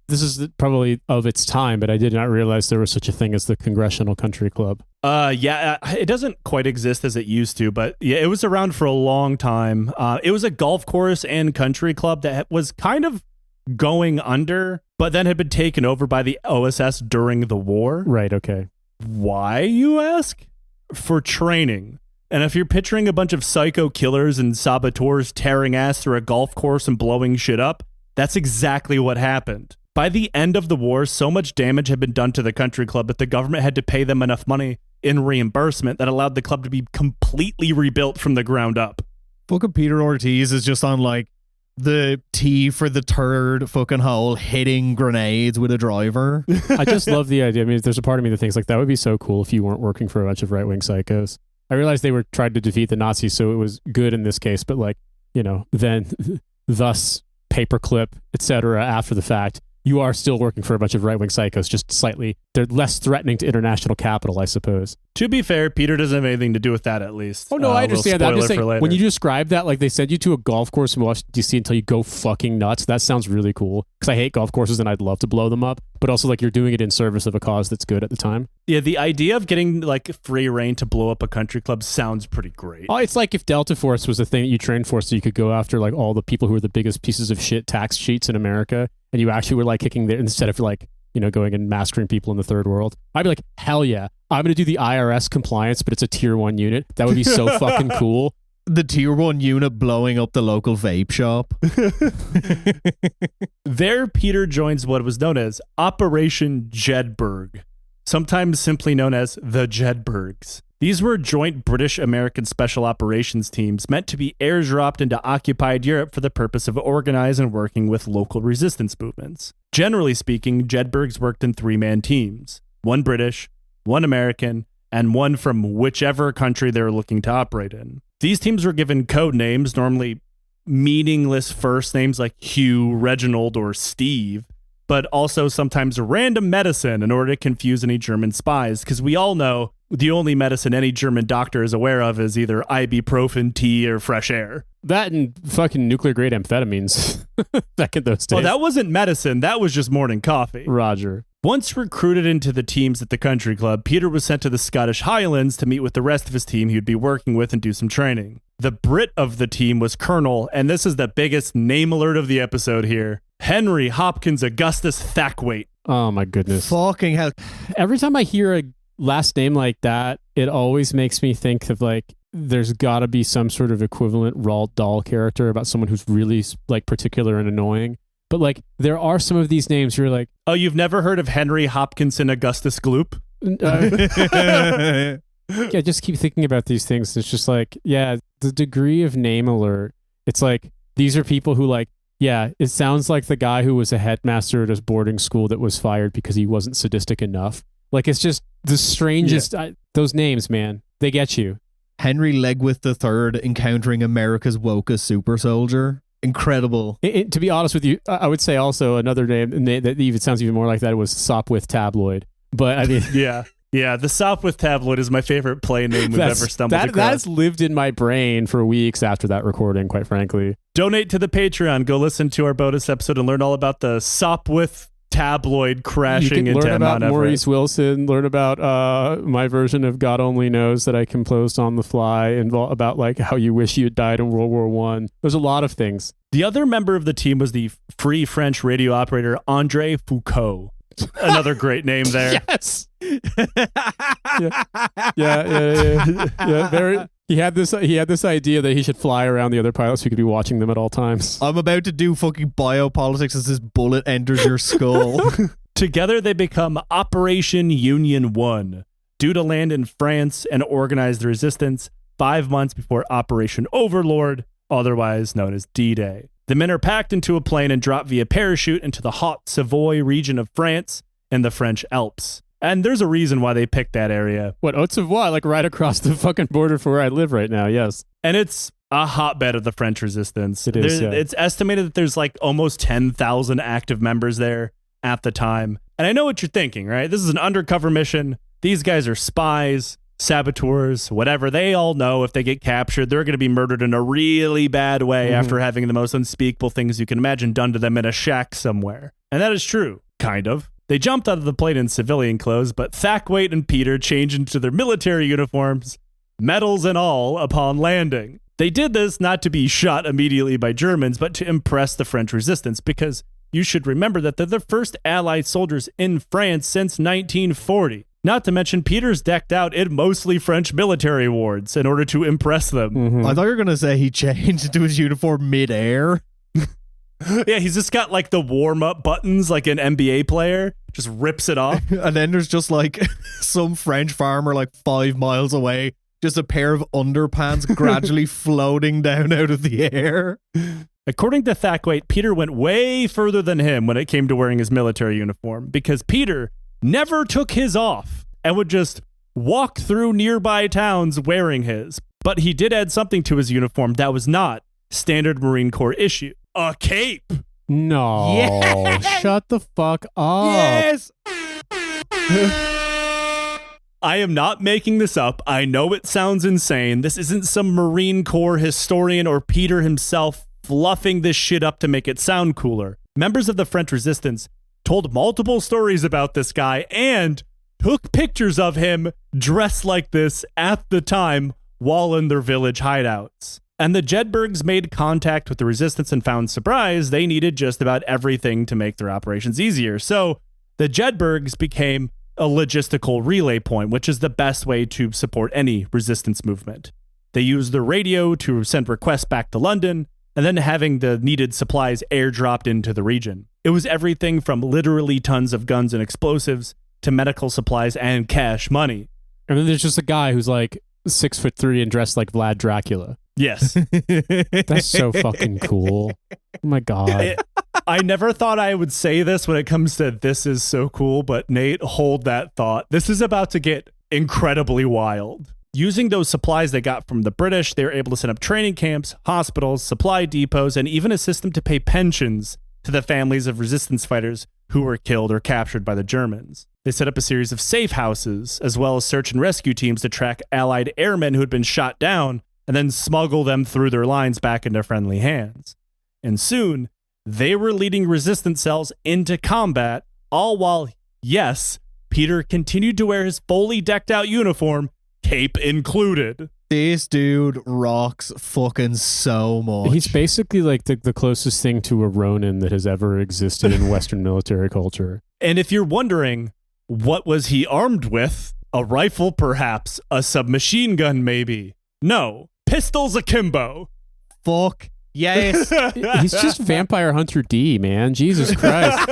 This is probably of its time, but I did not realize there was such a thing as the Congressional Country Club.
It doesn't quite exist as it used to, but yeah, it was around for a long time. It was a golf course and country club that was kind of going under, but then had been taken over by the OSS during the war.
Right, okay.
Why, you ask? For training. And if you're picturing a bunch of psycho killers and saboteurs tearing ass through a golf course and blowing shit up, that's exactly what happened. By the end of the war, so much damage had been done to the country club that the government had to pay them enough money in reimbursement that allowed the club to be completely rebuilt from the ground up.
Fucking Peter Ortiz is just on like the tee for the third fucking hole hitting grenades with a driver.
I just love the idea. I mean, there's a part of me that thinks like that would be so cool if you weren't working for a bunch of right-wing psychos. I realized they were trying to defeat the Nazis, so it was good in this case, but like, you know, then thus paperclip, etc. after the fact. You are still working for a bunch of right-wing psychos, just slightly. They're less threatening to international capital, I suppose.
To be fair, Peter doesn't have anything to do with that, at least.
Oh, no, I understand that. I'm just saying, when you describe that, like they send you to a golf course in Washington, D.C. until you go fucking nuts, that sounds really cool. Because I hate golf courses and I'd love to blow them up. But also, like, you're doing it in service of a cause that's good at the time.
Yeah, the idea of getting, like, free reign to blow up a country club sounds pretty great.
Oh, it's like if Delta Force was a thing that you trained for so you could go after, like, all the people who are the biggest pieces of shit tax cheats in America. And you actually were like kicking there instead of like, you know, going and massacring people in the third world. I'd be like, hell yeah, I'm going to do the IRS compliance, but it's a tier 1 unit. That would be so fucking cool.
The tier 1 unit blowing up the local vape shop.
There, Peter joins what was known as Operation Jedburgh, sometimes simply known as the Jedburghs. These were joint British-American special operations teams meant to be airdropped into occupied Europe for the purpose of organizing and working with local resistance movements. Generally speaking, Jedburghs worked in 3-man teams, 1 British, 1 American, and 1 from whichever country they were looking to operate in. These teams were given code names, normally meaningless first names like Hugh, Reginald, or Steve, but also sometimes random medicine in order to confuse any German spies, because we all know the only medicine any German doctor is aware of is either ibuprofen, tea, or fresh air.
That and fucking nuclear grade amphetamines back in those days.
Well, that wasn't medicine. That was just morning coffee.
Roger.
Once recruited into the teams at the country club, Peter was sent to the Scottish Highlands to meet with the rest of his team he would be working with and do some training. The Brit of the team was Colonel, and this is the biggest name alert of the episode here, Henry Hopkins Augustus Thackwait.
Oh my goodness.
Fucking hell.
Every time I hear a last name like that, it always makes me think of like, there's got to be some sort of equivalent Roald Dahl character about someone who's really like particular and annoying. But like, there are some of these names you're like,
oh, you've never heard of Henry Hopkinson Augustus Gloop?
Yeah, just keep thinking about these things. It's just like, yeah, the degree of name alert. It's like, these are people who like, yeah, it sounds like the guy who was a headmaster at his boarding school that was fired because he wasn't sadistic enough. Like, it's just the strangest, those names, man, they get you.
Henry Legwith III encountering America's wokest super soldier. Incredible.
To be honest with you, I would say also another name that even sounds even more like that was Sopwith Tabloid. But I mean,
yeah, the Sopwith Tabloid is my favorite play name we've ever stumbled across.
That's lived in my brain for weeks after that recording, quite frankly.
Donate to the Patreon. Go listen to our bonus episode and learn all about the Sopwith Tabloid crashing into Mount Everest.
Learn about Maurice Wilson. Learn about my version of God Only Knows that I composed on the fly, and about like how you wish you had died in World War I. There's a lot of things.
The other member of the team was the Free French radio operator André Foucault. Another great name there.
Yes. Yeah. He had this idea that he should fly around the other pilots who could be watching them at all times.
I'm about to do fucking biopolitics as this bullet enters your skull.
Together they become Operation Union 1, due to land in France and organize the resistance 5 months before Operation Overlord, otherwise known as D-Day. The men are packed into a plane and dropped via parachute into the hot Savoy region of France and the French Alps. And there's a reason why they picked that area.
What, Haute-Savoie? Like right across the fucking border for where I live right now, yes.
And it's a hotbed of the French resistance.
It is, yeah.
It's estimated that there's like almost 10,000 active members there at the time. And I know what you're thinking, right? This is an undercover mission. These guys are spies, saboteurs, whatever. They all know if they get captured, they're going to be murdered in a really bad way after having the most unspeakable things you can imagine done to them in a shack somewhere. And that is true, kind of. They jumped out of the plane in civilian clothes, but Thackwait and Peter changed into their military uniforms, medals and all, upon landing. They did this not to be shot immediately by Germans, but to impress the French resistance, because you should remember that they're the first Allied soldiers in France since 1940. Not to mention, Peter's decked out in mostly French military awards in order to impress them.
I thought you were going to say he changed into his uniform mid-air.
Yeah, he's just got like the warm-up buttons like an NBA player. Just rips it off.
And then there's just like some French farmer like 5 miles away. Just a pair of underpants gradually floating down out of the air.
According to Thackwait, Peter went way further than him when it came to wearing his military uniform, because Peter never took his off and would just walk through nearby towns wearing his. But he did add something to his uniform that was not standard Marine Corps issue. A cape.
No.
Yes!
Shut the fuck up.
Yes!
I am not making this up. I know it sounds insane. This isn't some Marine Corps historian or Peter himself fluffing this shit up to make it sound cooler. Members of the French resistance told multiple stories about this guy and took pictures of him dressed like this at the time while in their village hideouts. And the Jedburghs made contact with the resistance and found surprise they needed just about everything to make their operations easier. So the Jedburghs became a logistical relay point, which is the best way to support any resistance movement. They used the radio to send requests back to London, and then having the needed supplies airdropped into the region. It was everything from literally tons of guns and explosives to medical supplies and cash money.
And then there's just a guy who's like 6'3" and dressed like Vlad Dracula.
Yes.
That's so fucking cool. Oh my God.
I never thought I would say this when it comes to this is so cool, but Nate, hold that thought. This is about to get incredibly wild. Using those supplies they got from the British, they were able to set up training camps, hospitals, supply depots, and even a system to pay pensions to the families of resistance fighters who were killed or captured by the Germans. They set up a series of safe houses, as well as search and rescue teams to track Allied airmen who had been shot down and then smuggle them through their lines back into friendly hands. And soon, they were leading resistance cells into combat, all while, yes, Peter continued to wear his fully decked out uniform, cape included.
This dude rocks fucking so much.
He's basically like the closest thing to a Ronin that has ever existed in Western military culture.
And if you're wondering, what was he armed with? A rifle, perhaps? A submachine gun, maybe? No. Pistols akimbo.
Fuck yes.
He's just Vampire Hunter D, man. Jesus Christ.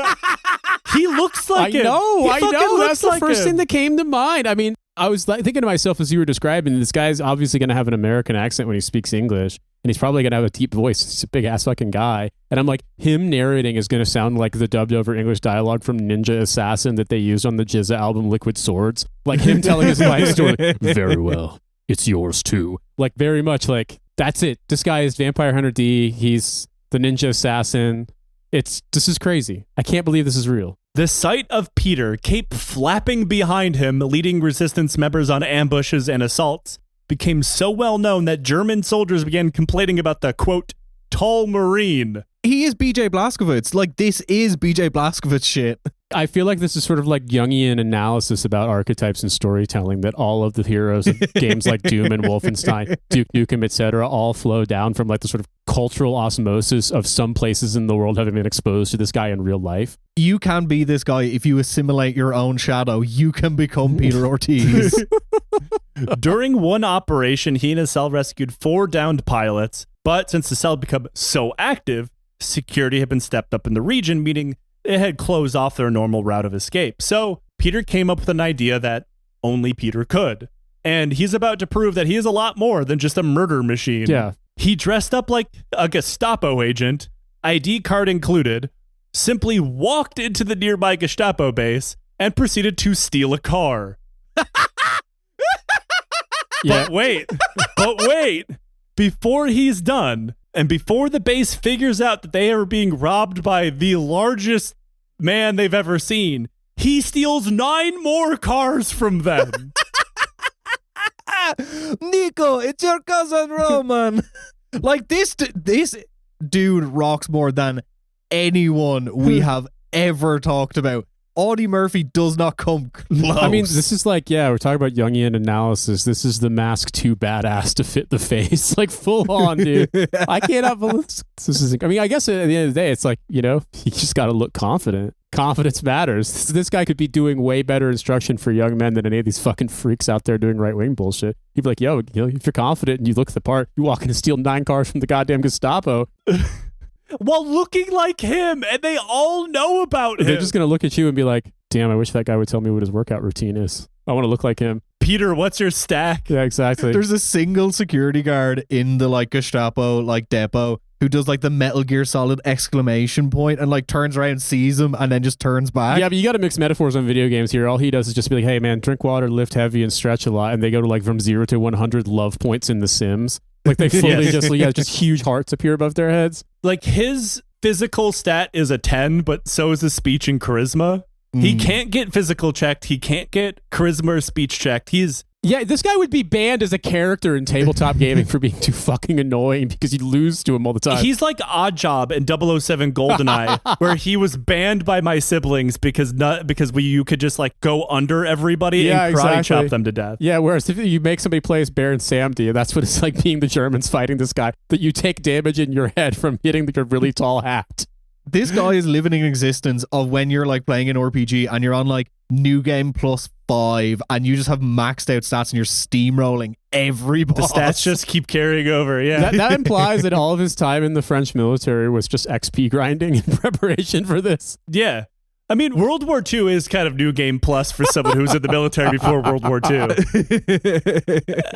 He looks like him.
I know. That's the first thing
him.
that came to mind. I mean, I was thinking to myself as you were describing, this guy's obviously going to have an American accent when he speaks English, and he's probably going to have a deep voice. He's a big-ass fucking guy. And I'm like, him narrating is going to sound like the dubbed-over English dialogue from Ninja Assassin that they used on the Jizza album Liquid Swords. Like him telling his life story. Very well. It's yours, too. Like, very much like, that's it. This guy is Vampire Hunter D. He's the Ninja Assassin. This is crazy. I can't believe this is real.
The sight of Peter, cape flapping behind him, leading resistance members on ambushes and assaults, became so well known that German soldiers began complaining about the, quote, tall Marine.
He is BJ Blazkowicz. Like, this is BJ Blazkowicz shit.
I feel like this is sort of like Jungian analysis about archetypes and storytelling, that all of the heroes of games like Doom and Wolfenstein, Duke Nukem, etc., all flow down from like the sort of cultural osmosis of some places in the world having been exposed to this guy in real life.
You can be this guy if you assimilate your own shadow. You can become Peter Ortiz.
During one operation, he and his cell rescued 4 downed pilots, but since the cell had become so active, security had been stepped up in the region, meaning it had closed off their normal route of escape. So Peter came up with an idea that only Peter could. And he's about to prove that he is a lot more than just a murder machine.
Yeah.
He dressed up like a Gestapo agent, ID card included, simply walked into the nearby Gestapo base and proceeded to steal a car. But wait, before he's done, and before the base figures out that they are being robbed by the largest man they've ever seen, he steals 9 more cars from them.
Nico, it's your cousin Roman. Like, this dude rocks more than anyone we have ever talked about. Audie Murphy does not come close.
I mean, this is like, we're talking about Jungian analysis. This is the mask too badass to fit the face. Like, full on, dude. I cannot believe this is. I mean, I guess at the end of the day, it's like, you just got to look confident. Confidence matters. This guy could be doing way better instruction for young men than any of these fucking freaks out there doing right-wing bullshit. He'd be like, if you're confident and you look the part, you walk in and steal 9 cars from the goddamn Gestapo.
While looking like him, and they all know about him.
They're just going to look at you and be like, damn, I wish that guy would tell me what his workout routine is. I want to look like him.
Peter, what's your stack?
Yeah, exactly.
There's a single security guard in the like Gestapo like depot who does like the Metal Gear Solid exclamation point and like turns around, sees him, and then just turns back.
Yeah, but you got to mix metaphors on video games here. All he does is just be like, hey man, drink water, lift heavy, and stretch a lot. And they go to like from 0 to 100 love points in The Sims. Like they fully just huge hearts appear above their heads.
Like his physical stat is a 10, but so is his speech and charisma. He can't get physical checked. He can't get charisma or speech checked.
This guy would be banned as a character in tabletop gaming for being too fucking annoying because you lose to him all the time.
He's like Oddjob in 007 GoldenEye, where he was banned by my siblings because you could just like go under everybody and karate chop them to death.
Yeah, whereas if you make somebody play as Baron Samedi, that's what it's like being the Germans fighting this guy, that you take damage in your head from hitting your really tall hat.
This guy is living in existence of when you're like playing an RPG and you're on like New Game Plus 5 and you just have maxed out stats and you're steamrolling every boss.
The stats just keep carrying over, yeah.
That implies that all of his time in the French military was just XP grinding in preparation for this.
Yeah. I mean, World War II is kind of New Game Plus for someone who's in the military before World War II.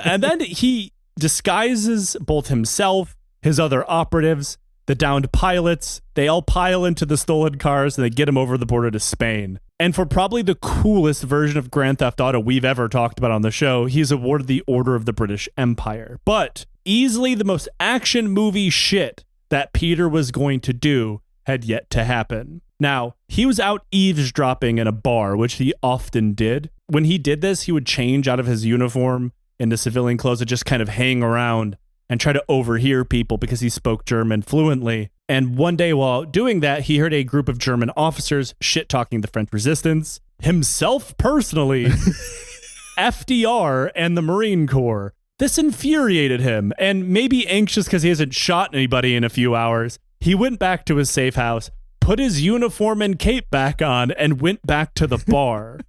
And then he disguises both himself, his other operatives, the downed pilots. They all pile into the stolen cars and they get him over the border to Spain. And for probably the coolest version of Grand Theft Auto we've ever talked about on the show, he's awarded the Order of the British Empire. But easily the most action movie shit that Peter was going to do had yet to happen. Now, he was out eavesdropping in a bar, which he often did. When he did this, he would change out of his uniform into civilian clothes and just kind of hang around and try to overhear people because he spoke German fluently. And one day while doing that, he heard a group of German officers shit-talking the French resistance, himself personally, FDR, and the Marine Corps. This infuriated him, and maybe anxious because he hasn't shot anybody in a few hours, he went back to his safe house, put his uniform and cape back on, and went back to the bar.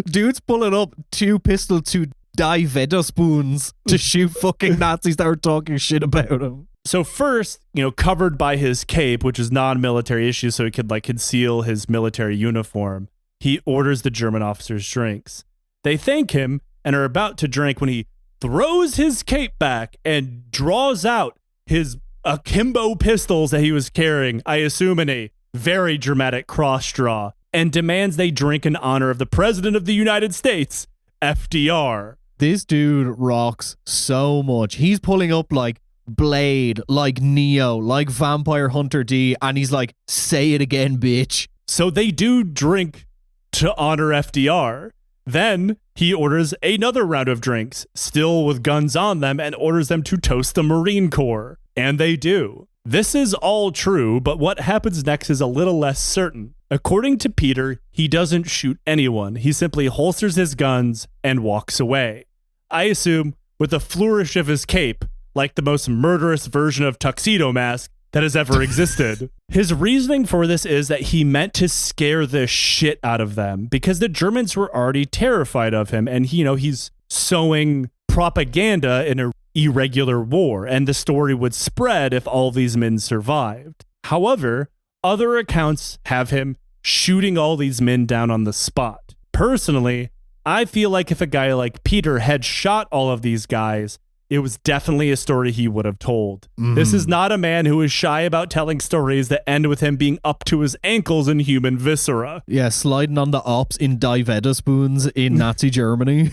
Dude's pulling up 2 pistols, 2 die Witherspoons to shoot fucking Nazis that were talking shit about him.
So first, covered by his cape, which is non-military issue, so he could conceal his military uniform, he orders the German officers drinks. They thank him and are about to drink when he throws his cape back and draws out his akimbo pistols that he was carrying, I assume in a very dramatic cross draw, and demands they drink in honor of the President of the United States, FDR.
This dude rocks so much. He's pulling up like Blade, like Neo, like Vampire Hunter D, and he's like, say it again, bitch.
So they do drink to honor FDR. Then he orders another round of drinks, still with guns on them, and orders them to toast the Marine Corps. And they do. This is all true, but what happens next is a little less certain. According to Peter, he doesn't shoot anyone. He simply holsters his guns and walks away. I assume with a flourish of his cape, like the most murderous version of Tuxedo Mask that has ever existed. His reasoning for this is that he meant to scare the shit out of them because the Germans were already terrified of him, and he's sowing propaganda in a irregular war, and the story would spread if all these men survived. However, other accounts have him shooting all these men down on the spot. Personally, I feel like if a guy like Peter had shot all of these guys, it was definitely a story he would have told. This is not a man who is shy about telling stories that end with him being up to his ankles in human viscera.
Yeah, sliding on the ops in Die Witherspoons in Nazi Germany.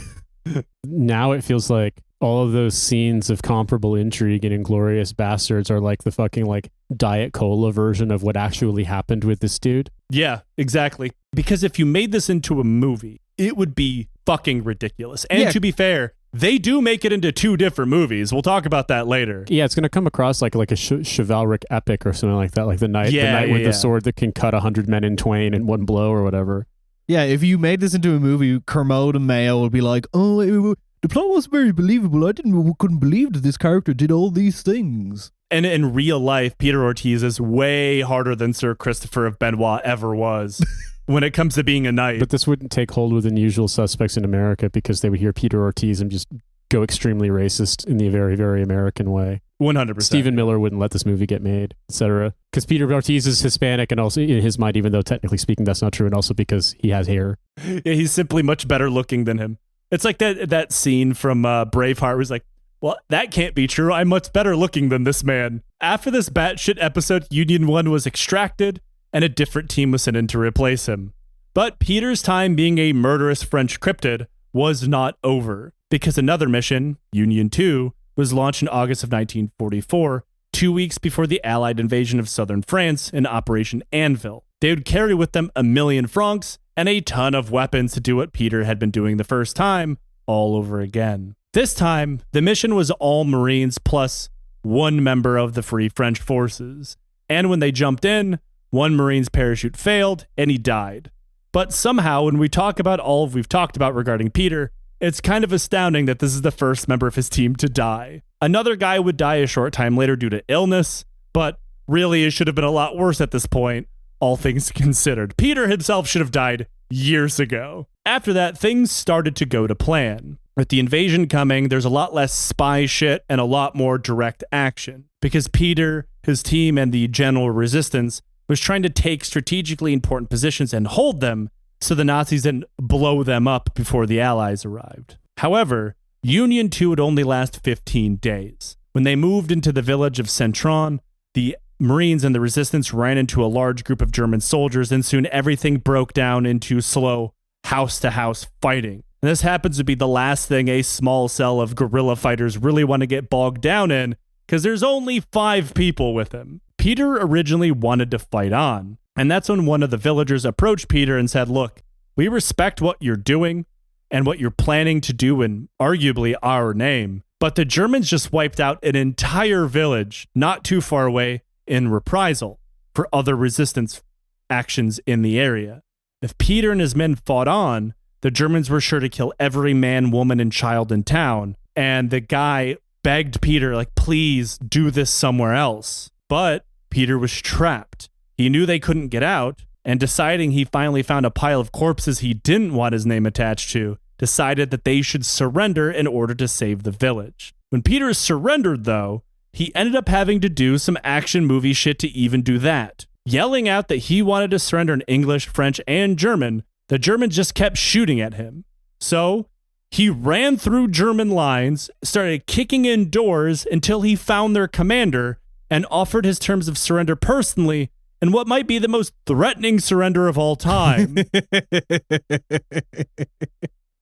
Now it feels like all of those scenes of comparable intrigue in Inglourious Bastards are like the fucking Diet Cola version of what actually happened with this dude.
Yeah, exactly. Because if you made this into a movie, it would be fucking ridiculous. And to be fair, they do make it into 2 different movies. We'll talk about that later.
Yeah, it's going to come across like a chivalric epic or something like that, like the knight with the sword that can cut 100 men in twain in one blow or whatever.
Yeah, if you made this into a movie, Kermode and Mayo would be like, oh, the plot wasn't very believable. I couldn't believe that this character did all these things.
And in real life, Peter Ortiz is way harder than Sir Christopher of Benoit ever was when it comes to being a knight.
But this wouldn't take hold with Unusual Suspects in America because they would hear Peter Ortiz and just go extremely racist in the very, very American way.
100%.
Stephen Miller wouldn't let this movie get made, etc. Because Peter Ortiz is Hispanic, and also in his mind, even though technically speaking that's not true, and also because he has hair.
Yeah, he's simply much better looking than him. It's like that scene from Braveheart where he's like, well, that can't be true. I'm much better looking than this man. After this batshit episode, Union 1 was extracted, and a different team was sent in to replace him. But Peter's time being a murderous French cryptid was not over, because another mission, Union 2, was launched in August of 1944, 2 weeks before the Allied invasion of southern France in Operation Anvil. They would carry with them 1 million francs and a ton of weapons to do what Peter had been doing the first time, all over again. This time, the mission was all Marines plus 1 member of the Free French Forces. And when they jumped in, 1 Marine's parachute failed and he died. But somehow, when we talk about all we've talked about regarding Peter, it's kind of astounding that this is the first member of his team to die. Another guy would die a short time later due to illness, but really it should have been a lot worse at this point, all things considered. Peter himself should have died years ago. After that, things started to go to plan. With the invasion coming, there's a lot less spy shit and a lot more direct action, because Peter, his team, and the general resistance was trying to take strategically important positions and hold them so the Nazis didn't blow them up before the Allies arrived. However, Union 2 would only last 15 days. When they moved into the village of Centron, the Marines and the resistance ran into a large group of German soldiers, and soon everything broke down into slow house-to-house fighting. And this happens to be the last thing a small cell of guerrilla fighters really want to get bogged down in, because there's only 5 people with him. Peter originally wanted to fight on, and that's when one of the villagers approached Peter and said, look, we respect what you're doing and what you're planning to do in arguably our name, but the Germans just wiped out an entire village not too far away in reprisal for other resistance actions in the area. If Peter and his men fought on, the Germans were sure to kill every man, woman, and child in town, and the guy begged Peter, like, please do this somewhere else. But Peter was trapped. He knew they couldn't get out, and deciding he finally found a pile of corpses he didn't want his name attached to, decided that they should surrender in order to save the village. When Peter surrendered, though, he ended up having to do some action movie shit to even do that. Yelling out that he wanted to surrender in English, French, and German, the Germans just kept shooting at him. So he ran through German lines, started kicking in doors until he found their commander and offered his terms of surrender personally in what might be the most threatening surrender of all time.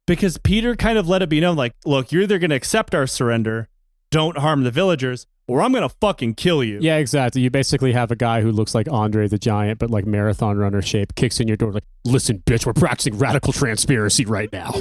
Because Peter kind of let it be known, like, look, you're either going to accept our surrender, don't harm the villagers, or I'm going to fucking kill you.
Yeah, exactly. You basically have a guy who looks like Andre the Giant, but like marathon runner shape, kicks in your door like, listen, bitch, we're practicing radical transparency right now.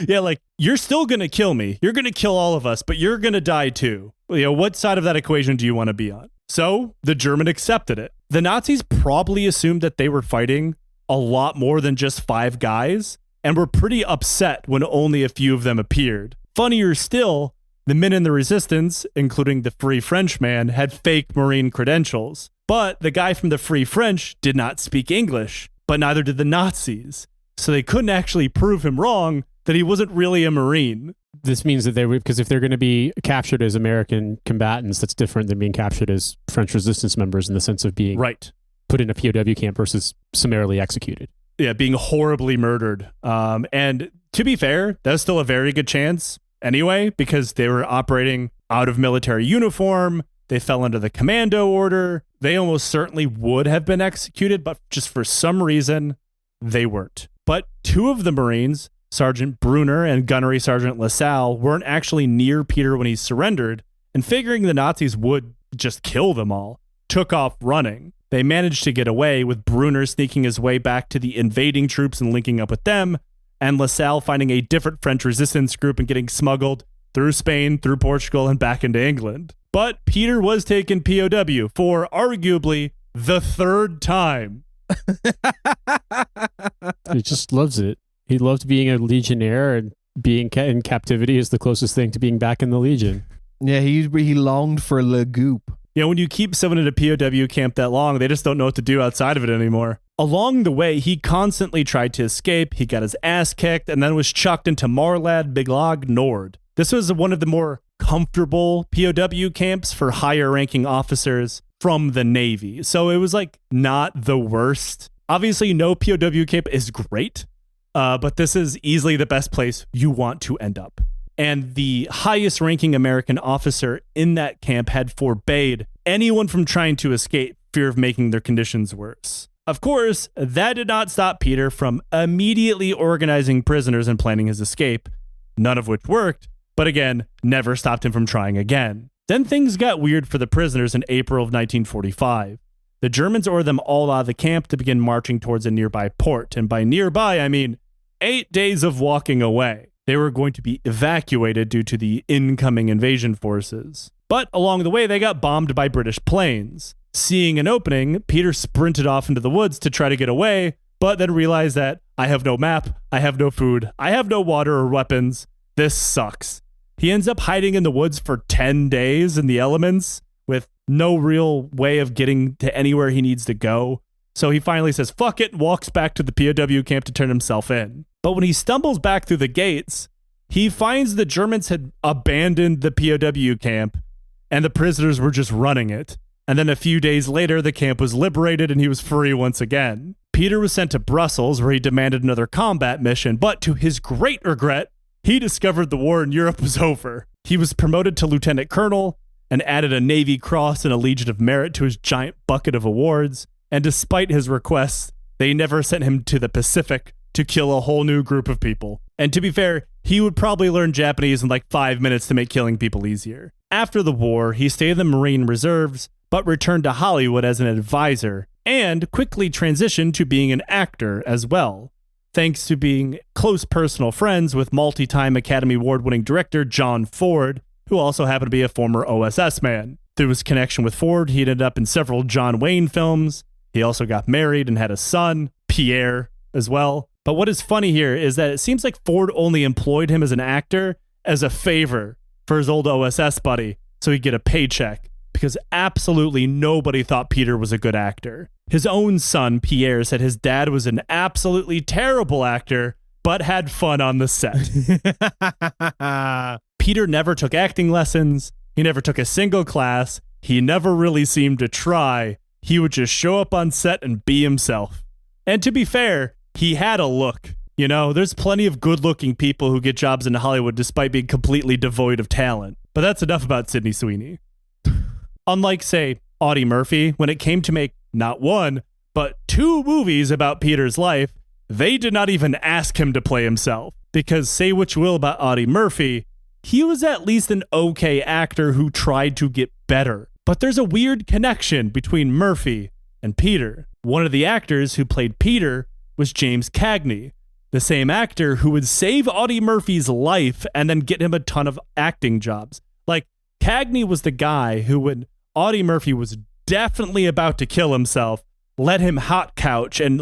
Yeah, like, you're still going to kill me. You're going to kill all of us, but you're going to die too. You know, what side of that equation do you want to be on? So the German accepted it. The Nazis probably assumed that they were fighting a lot more than just 5 guys, and were pretty upset when only a few of them appeared. Funnier still, the men in the resistance, including the Free Frenchman, had fake Marine credentials. But the guy from the Free French did not speak English, but neither did the Nazis. So they couldn't actually prove him wrong that he wasn't really a Marine.
This means that they would, because if they're going to be captured as American combatants, that's different than being captured as French resistance members in the sense of being put in a POW camp versus summarily executed.
Yeah, being horribly murdered. And to be fair, that's still a very good chance anyway, because they were operating out of military uniform. They fell under the commando order. They almost certainly would have been executed, but just for some reason, they weren't. But 2 of the Marines, Sergeant Brunner and Gunnery Sergeant LaSalle, weren't actually near Peter when he surrendered, and figuring the Nazis would just kill them all, took off running. They managed to get away, with Brunner sneaking his way back to the invading troops and linking up with them, and LaSalle finding a different French resistance group and getting smuggled through Spain, through Portugal, and back into England. But Peter was taken POW for arguably the 3rd time.
He just loves it. He loved being a legionnaire, and being in captivity is the closest thing to being back in the Legion.
Yeah, he longed for Le Goop.
You know, when you keep someone in a POW camp that long, they just don't know what to do outside of it anymore. Along the way, he constantly tried to escape. He got his ass kicked and then was chucked into Marlad Biglag Nord. This was one of the more comfortable POW camps for higher ranking officers from the Navy. So it was like not the worst. Obviously, no POW camp is great, but this is easily the best place you want to end up. And the highest ranking American officer in that camp had forbade anyone from trying to escape, fear of making their conditions worse. Of course, that did not stop Peter from immediately organizing prisoners and planning his escape, none of which worked, but again, never stopped him from trying again. Then things got weird for the prisoners in April of 1945. The Germans ordered them all out of the camp to begin marching towards a nearby port, and by nearby, I mean 8 days of walking away. They were going to be evacuated due to the incoming invasion forces. But along the way, they got bombed by British planes. Seeing an opening, Peter sprinted off into the woods to try to get away, but then realized that I have no map, I have no food, I have no water or weapons. This sucks. He ends up hiding in the woods for 10 days in the elements with no real way of getting to anywhere he needs to go. So he finally says, fuck it, and walks back to the POW camp to turn himself in. But when he stumbles back through the gates, he finds the Germans had abandoned the POW camp and the prisoners were just running it. And then a few days later, the camp was liberated and he was free once again. Peter was sent to Brussels, where he demanded another combat mission, but to his great regret, he discovered the war in Europe was over. He was promoted to lieutenant colonel and added a Navy Cross and a Legion of Merit to his giant bucket of awards. And despite his requests, they never sent him to the Pacific to kill a whole new group of people. And to be fair, he would probably learn Japanese in like 5 minutes to make killing people easier. After the war, he stayed in the Marine Reserves, but returned to Hollywood as an advisor and quickly transitioned to being an actor as well, thanks to being close personal friends with multi-time Academy Award-winning director John Ford, who also happened to be a former OSS man. Through his connection with Ford, he ended up in several John Wayne films. He also got married and had a son, Pierre, as well. But what is funny here is that it seems like Ford only employed him as an actor as a favor for his old OSS buddy so he'd get a paycheck, because absolutely nobody thought Peter was a good actor. His own son, Pierre, said his dad was an absolutely terrible actor, but had fun on the set. Peter never took acting lessons. He never took a single class. He never really seemed to try. He would just show up on set and be himself. And to be fair, he had a look. You know, there's plenty of good-looking people who get jobs in Hollywood despite being completely devoid of talent. But that's enough about Sydney Sweeney. Unlike, say, Audie Murphy, when it came to make not one, but 2 movies about Peter's life, they did not even ask him to play himself. Because say what you will about Audie Murphy, he was at least an okay actor who tried to get better. But there's a weird connection between Murphy and Peter. One of the actors who played Peter was James Cagney, the same actor who would save Audie Murphy's life and then get him a ton of acting jobs. Like, Cagney was the guy who, when Audie Murphy was definitely about to kill himself, let him hot couch and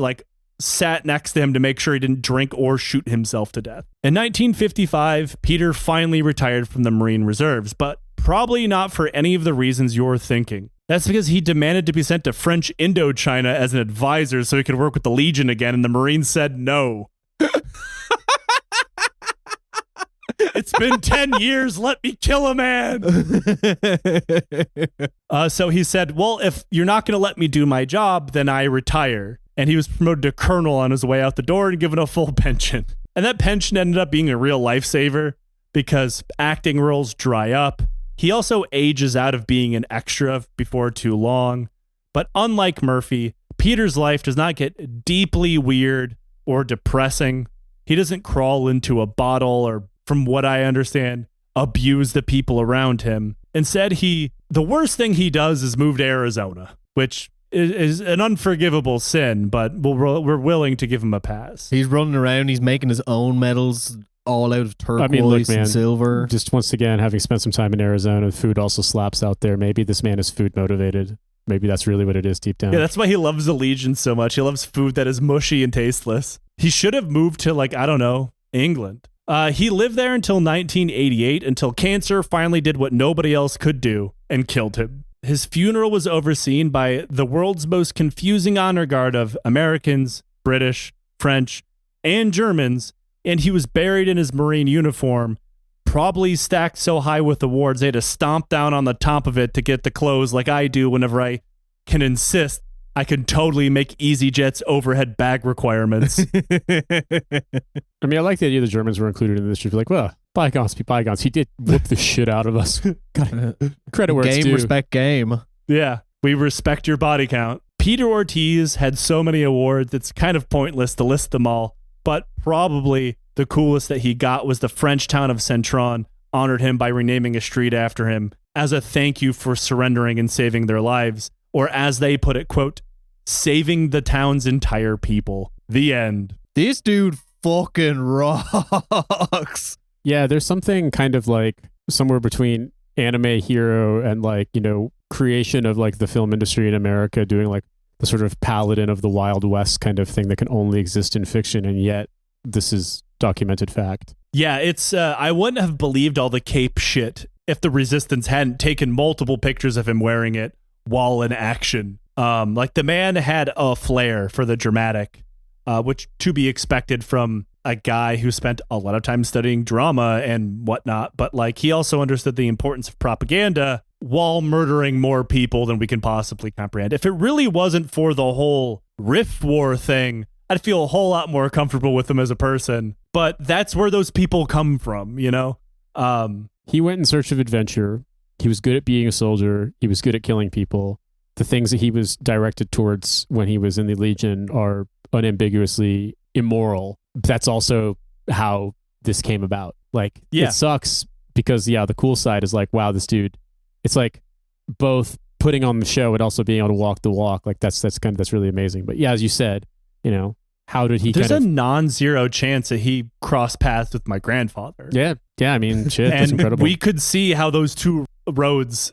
sat next to him to make sure he didn't drink or shoot himself to death. In 1955, Peter finally retired from the Marine Reserves, but probably not for any of the reasons you're thinking. That's because he demanded to be sent to French Indochina as an advisor so he could work with the Legion again, and the Marines said no. It's been 10 years. Let me kill a man. So he said, well, if you're not going to let me do my job, then I retire. And he was promoted to colonel on his way out the door and given a full pension. And that pension ended up being a real lifesaver because acting roles dry up. He also ages out of being an extra before too long. But unlike Murphy, Peter's life does not get deeply weird or depressing. He doesn't crawl into a bottle or, from what I understand, abuse the people around him. Instead, the worst thing he does is move to Arizona, which is an unforgivable sin, but we're willing to give him a pass.
He's running around. He's making his own medals all out of turquoise and silver.
Just once again, having spent some time in Arizona, food also slaps out there. Maybe this man is food motivated. Maybe that's really what it is deep down.
Yeah, that's why he loves the Legion so much. He loves food that is mushy and tasteless. He should have moved to, England. He lived there until 1988, until cancer finally did what nobody else could do and killed him. His funeral was overseen by the world's most confusing honor guard of Americans, British, French, and Germans, and he was buried in his Marine uniform, probably stacked so high with awards they had to stomp down on the top of it to get the clothes like I do whenever I can insist I can totally make EasyJet's overhead bag requirements.
I mean, I like the idea the Germans were included in this. You'd be like, well, bygones be bygones. He did whoop the shit out of us. Credit where it's due.
Game, respect, game.
Yeah, we respect your body count. Peter Ortiz had so many awards, it's kind of pointless to list them all, but probably the coolest that he got was the French town of Centron honored him by renaming a street after him as a thank you for surrendering and saving their lives. Or as they put it, quote, saving the town's entire people. The end.
This dude fucking rocks.
Yeah, there's something kind of like somewhere between anime hero and creation of the film industry in America doing the sort of paladin of the Wild West kind of thing that can only exist in fiction, and yet this is documented fact.
Yeah, it's I wouldn't have believed all the cape shit if the Resistance hadn't taken multiple pictures of him wearing it while in action. The man had a flair for the dramatic, which to be expected from a guy who spent a lot of time studying drama and whatnot, but he also understood the importance of propaganda while murdering more people than we can possibly comprehend. If it really wasn't for the whole Rift War thing, I'd feel a whole lot more comfortable with him as a person, but that's where those people come from,
He went in search of adventure. He was good at being a soldier. He was good at killing people. The things that he was directed towards when he was in the Legion are unambiguously immoral. That's also how this came about. It sucks because, the cool side is wow, this dude, it's both putting on the show and also being able to walk the walk. Like that's really amazing. But yeah, as you said, how did he?
There's a non-zero chance that he crossed paths with my grandfather.
Yeah. I mean, shit, that's
and
incredible.
We could see how those two roads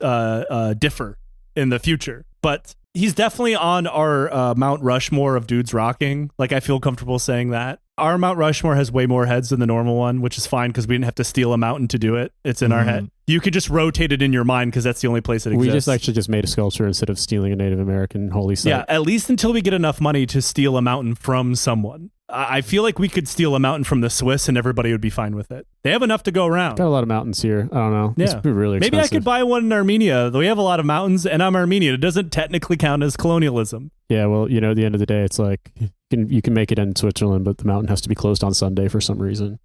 differ in the future. But he's definitely on our Mount Rushmore of dudes rocking. Like, I feel comfortable saying that. Our Mount Rushmore has way more heads than the normal one, which is fine because we didn't have to steal a mountain to do it. It's in our head. You could just rotate it in your mind because that's the only place it exists.
We just made a sculpture instead of stealing a Native American holy site.
Yeah, at least until we get enough money to steal a mountain from someone. I feel like we could steal a mountain from the Swiss and everybody would be fine with it. They have enough to go around.
Got a lot of mountains here. I don't know.
Yeah.
It's really expensive.
Maybe I could buy one in Armenia. We have a lot of mountains and I'm Armenian. It doesn't technically count as colonialism.
Yeah, well, at the end of the day, it's like you can make it in Switzerland, but the mountain has to be closed on Sunday for some reason.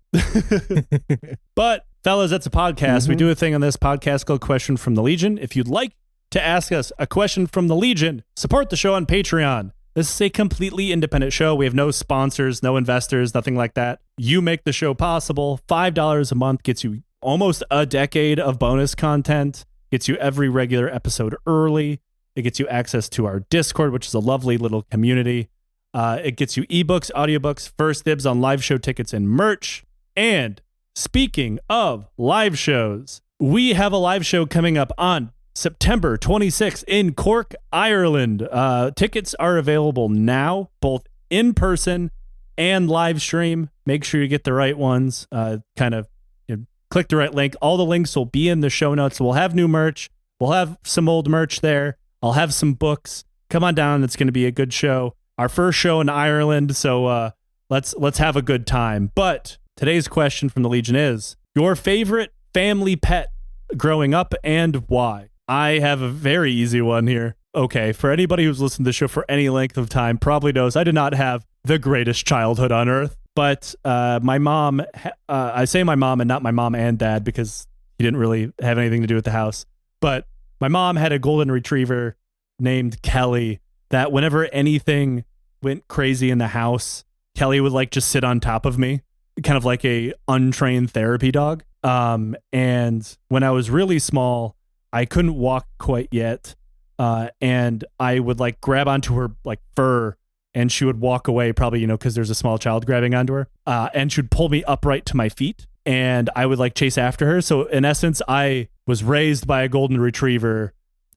But fellas, that's a podcast. We do a thing on this podcast called Question from the Legion. If you'd like to ask us a question from the Legion, support the show on Patreon. This is a completely independent show. We have no sponsors, no investors, nothing like that. You make the show possible. $5 a month gets you almost a decade of bonus content, gets you every regular episode early. It gets you access to our Discord, which is a lovely little community. It gets you ebooks, audiobooks, first dibs on live show tickets and merch. And speaking of live shows, we have a live show coming up on September 26th in Cork, Ireland. Tickets are available now, both in person and live stream. Make sure you get the right ones. Click the right link. All the links will be in the show notes. We'll have new merch. We'll have some old merch there. I'll have some books. Come on down. It's going to be a good show. Our first show in Ireland, so let's have a good time. But today's question from the Legion is your favorite family pet growing up and why? I have a very easy one here. Okay, for anybody who's listened to the show for any length of time, probably knows I did not have the greatest childhood on earth. But my mom, I say my mom and not my mom and dad because he didn't really have anything to do with the house. But my mom had a golden retriever named Kelly that whenever anything went crazy in the house, Kelly would like just sit on top of me, kind of like a untrained therapy dog. And when I was really small, I couldn't walk quite yet. And I would like grab onto her like fur and she would walk away probably, because there's a small child grabbing onto her. And she would pull me upright to my feet and I would like chase after her. So in essence, I was raised by a golden retriever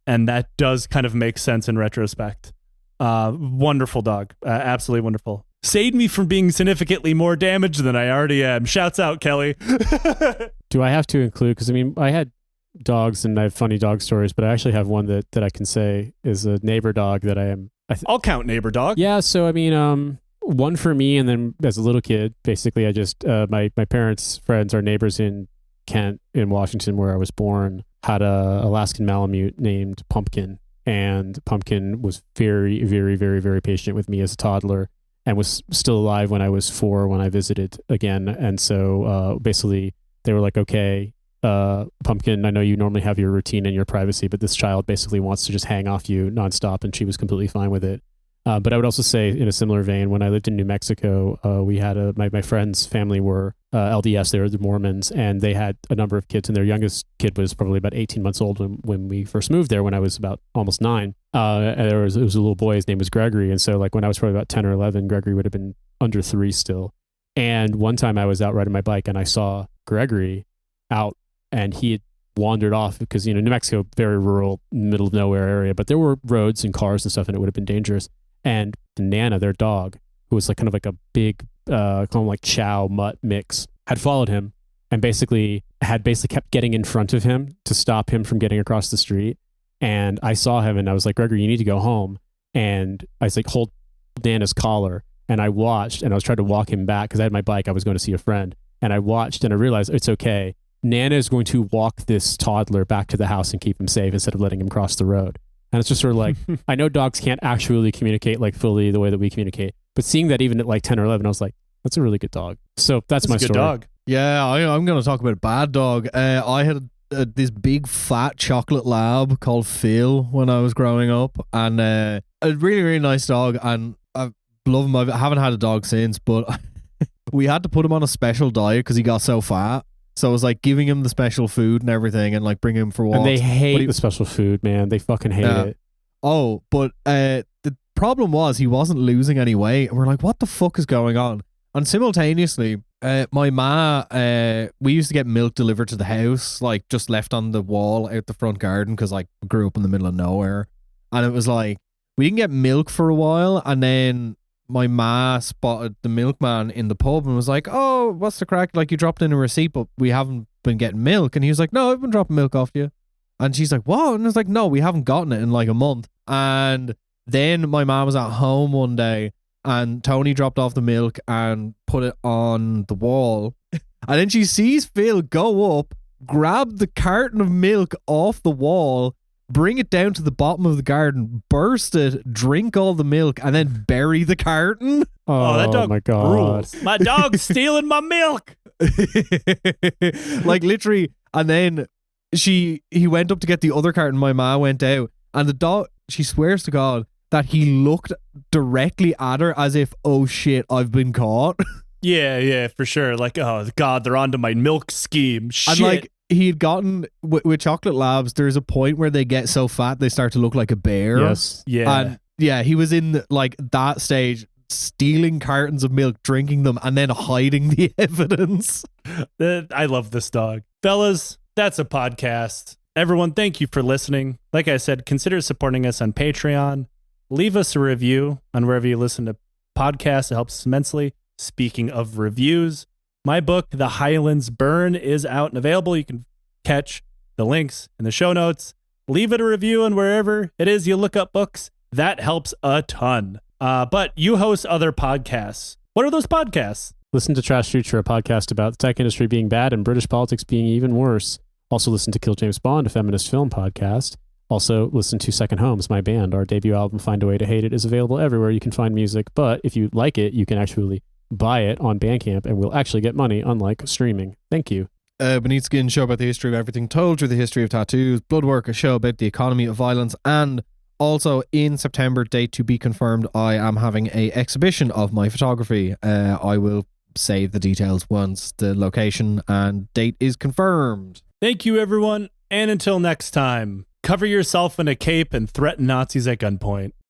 and that does kind of make sense in retrospect. Wonderful dog. Absolutely wonderful. Saved me from being significantly more damaged than I already am. Shouts out, Kelly.
Do I have to include, because I had dogs and I have funny dog stories, but I actually have one that I can say is a neighbor dog that
I'll count neighbor dog.
Yeah, so one for me, and then as a little kid, basically I just my parents' friends, our neighbors in Kent in Washington where I was born, had a Alaskan Malamute named Pumpkin, and Pumpkin was very, very, very, very patient with me as a toddler and was still alive when I was 4 when I visited again. And so basically they were like, okay, Pumpkin, I know you normally have your routine and your privacy, but this child basically wants to just hang off you nonstop, and she was completely fine with it. But I would also say, in a similar vein, when I lived in New Mexico, we had my friend's family were LDS, they were the Mormons, and they had a number of kids, and their youngest kid was probably about 18 months old when we first moved there, when I was about almost 9. And it was a little boy, his name was Gregory, and so like when I was probably about 10 or 11, Gregory would have been under 3 still. And one time I was out riding my bike, and I saw Gregory out, and he had wandered off because, New Mexico, very rural, middle of nowhere area, but there were roads and cars and stuff, and it would have been dangerous. And Nana, their dog, who was like kind of like a big, kind of like chow mutt mix, had followed him and basically kept getting in front of him to stop him from getting across the street. And I saw him and I was like, Gregory, you need to go home. And I was like, hold Nana's collar. And I watched and I was trying to walk him back because I had my bike. I was going to see a friend. And I watched and I realized it's okay. Nana is going to walk this toddler back to the house and keep him safe instead of letting him cross the road. And it's just sort of like, I know dogs can't actually communicate like fully the way that we communicate, but seeing that even at like 10 or 11, I was like, that's a really good dog. So that's my
a good
story.
Dog.
Yeah, I'm going to talk about a bad dog. I had this big fat chocolate lab called Phil when I was growing up, and a really, really nice dog, and I love him. I haven't had a dog since, but we had to put him on a special diet because he got so fat. So it was like giving him the special food and everything and like bringing him for walks.
And they hate
he-
the special food, man. They fucking hate it.
Oh, but the problem was he wasn't losing any weight. And we're like, what the fuck is going on? And simultaneously, my ma, we used to get milk delivered to the house, like just left on the wall out the front garden because like we grew up in the middle of nowhere. And it was like, we didn't get milk for a while. And then my ma spotted the milkman in the pub and was like, oh, what's the crack? Like, you dropped in a receipt, but we haven't been getting milk. And he was like, no, I've been dropping milk off you. And she's like, what? And I was like, no, we haven't gotten it in like a month. And then my mom was at home one day and Tony dropped off the milk and put it on the wall. And then she sees Phil go up, grab the carton of milk off the wall, bring it down to the bottom of the garden, burst it, drink all the milk, and then bury the carton.
Oh,
that dog
my God.
rules. My dog's stealing my milk.
Like literally. And then he went up to get the other carton. My ma went out, and the dog, she swears to God that he looked directly at her as if, oh shit, I've been caught.
Yeah, for sure. Like, oh God, they're onto my milk scheme. Shit.
And like, he had gotten with Chocolate Labs, there's a point where they get so fat they start to look like a bear.
Yes.
Yeah.
And yeah, he was in like that stage, stealing cartons of milk, drinking them, and then hiding the evidence.
I love this dog. Fellas, that's a podcast. Everyone, thank you for listening. Like I said, consider supporting us on Patreon. Leave us a review on wherever you listen to podcasts. It helps us immensely. Speaking of reviews, my book, The Highlands Burn, is out and available. You can catch the links in the show notes. Leave it a review on wherever it is you look up books. That helps a ton. But you host other podcasts. What are those podcasts?
Listen to Trash Future, a podcast about the tech industry being bad and British politics being even worse. Also listen to Kill James Bond, a feminist film podcast. Also listen to Second Homes, my band. Our debut album, Find a Way to Hate It, is available everywhere you can find music. But if you like it, you can actually buy it on Bandcamp and we'll actually get money, unlike streaming. Thank you.
Beneath Skin, show about the history of everything told through the history of tattoos. Bloodwork, a show about the economy of violence. And also in September, date to be confirmed, I am having a exhibition of my photography. I will say the details once the location and date is confirmed.
Thank you, everyone. And until next time, cover yourself in a cape and threaten Nazis at gunpoint.